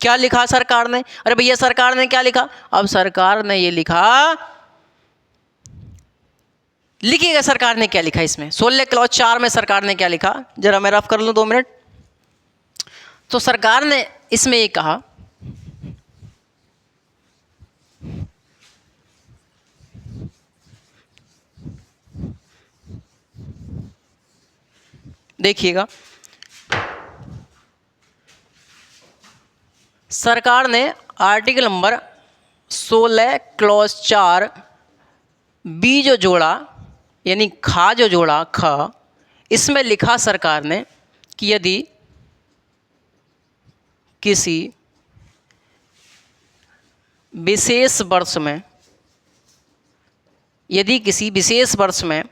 क्या लिखा सरकार ने, अरे भैया सरकार ने क्या लिखा, अब सरकार ने ये लिखा, लिखिएगा सरकार ने क्या लिखा इसमें, 16 क्लॉज 4 में सरकार ने क्या लिखा, जरा मैं रफ कर लूँ 2 मिनट। तो सरकार ने इसमें ये कहा, देखिएगा, सरकार ने आर्टिकल नंबर 16 क्लॉज 4B जो जोड़ा यानी खा जो जोड़ा, ख, इसमें लिखा सरकार ने कि यदि किसी विशेष वर्ष में, यदि किसी विशेष वर्ष में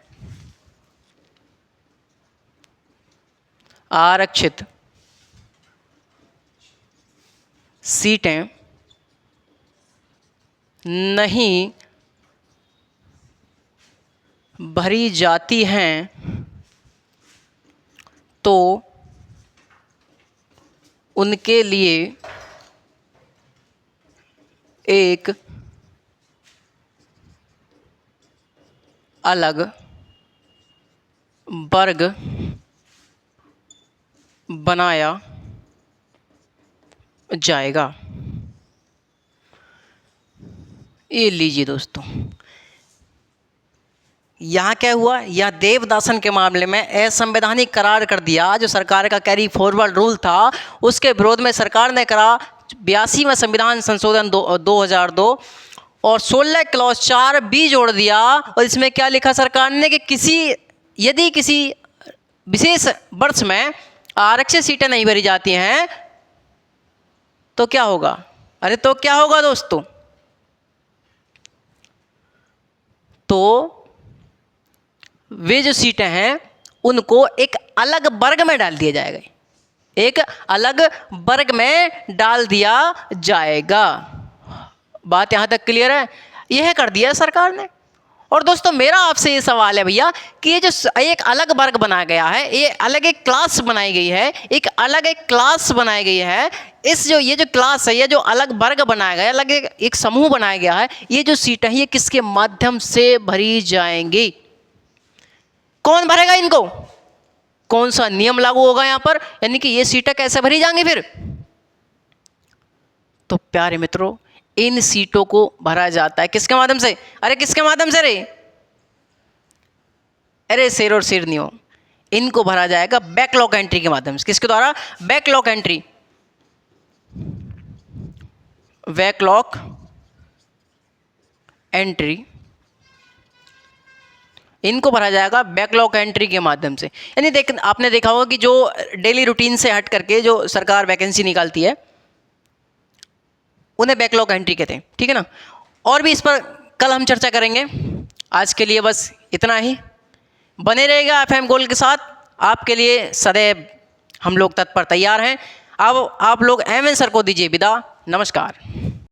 आरक्षित सीटें नहीं भरी जाती हैं तो उनके लिए एक अलग वर्ग बनाया जाएगा। ये लीजिए दोस्तों, यहाँ क्या हुआ, यह देवदासन के मामले में असंवैधानिक करार कर दिया। जो सरकार का कैरी फॉरवर्ड रूल था उसके विरोध में सरकार ने करा 82वां संविधान संशोधन 2002 और 16 क्लॉज 4B जोड़ दिया। और इसमें क्या लिखा सरकार ने कि यदि किसी विशेष वर्ष में आरक्षित सीटें नहीं भरी जाती हैं तो क्या होगा, अरे तो क्या होगा दोस्तों, तो वे जो सीटें हैं उनको एक अलग वर्ग में डाल दिया जाएगा, एक अलग वर्ग में डाल दिया जाएगा। बात यहाँ तक क्लियर है, यह कर दिया सरकार ने। और दोस्तों मेरा आपसे ये सवाल है भैया कि ये जो एक अलग वर्ग बनाया गया है, ये अलग एक क्लास बनाई गई है, एक अलग एक क्लास बनाई गई है, ये जो क्लास है, ये जो अलग वर्ग बनाया गया है, अलग एक समूह बनाया गया है, ये जो सीटें हैं ये किसके माध्यम से भरी जाएंगी, कौन भरेगा इनको, कौन सा नियम लागू होगा यहाँ पर, यानी कि ये सीटें कैसे भरी जाएंगी फिर। तो प्यारे मित्रों, इन सीटों को भरा जाता है किसके माध्यम से, अरे किसके माध्यम से रे, अरे शेर और शेर नहीं हो, इनको भरा जाएगा बैकलॉग एंट्री के माध्यम से। किसके द्वारा, बैकलॉग एंट्री, बैकलॉग एंट्री, इनको भरा जाएगा बैकलॉग एंट्री के माध्यम से। यानी आपने देखा होगा कि जो डेली रूटीन से हट करके जो सरकार वैकेंसी निकालती है उन्हें बैकलॉग एंट्री कहते हैं, ठीक है ना। और भी इस पर कल हम चर्चा करेंगे, आज के लिए बस इतना ही। बने रहेगा FM गोल्ड के साथ, आपके लिए सदैव हम लोग तत्पर तैयार हैं। अब आप लोग MN सर को दीजिए विदा, नमस्कार।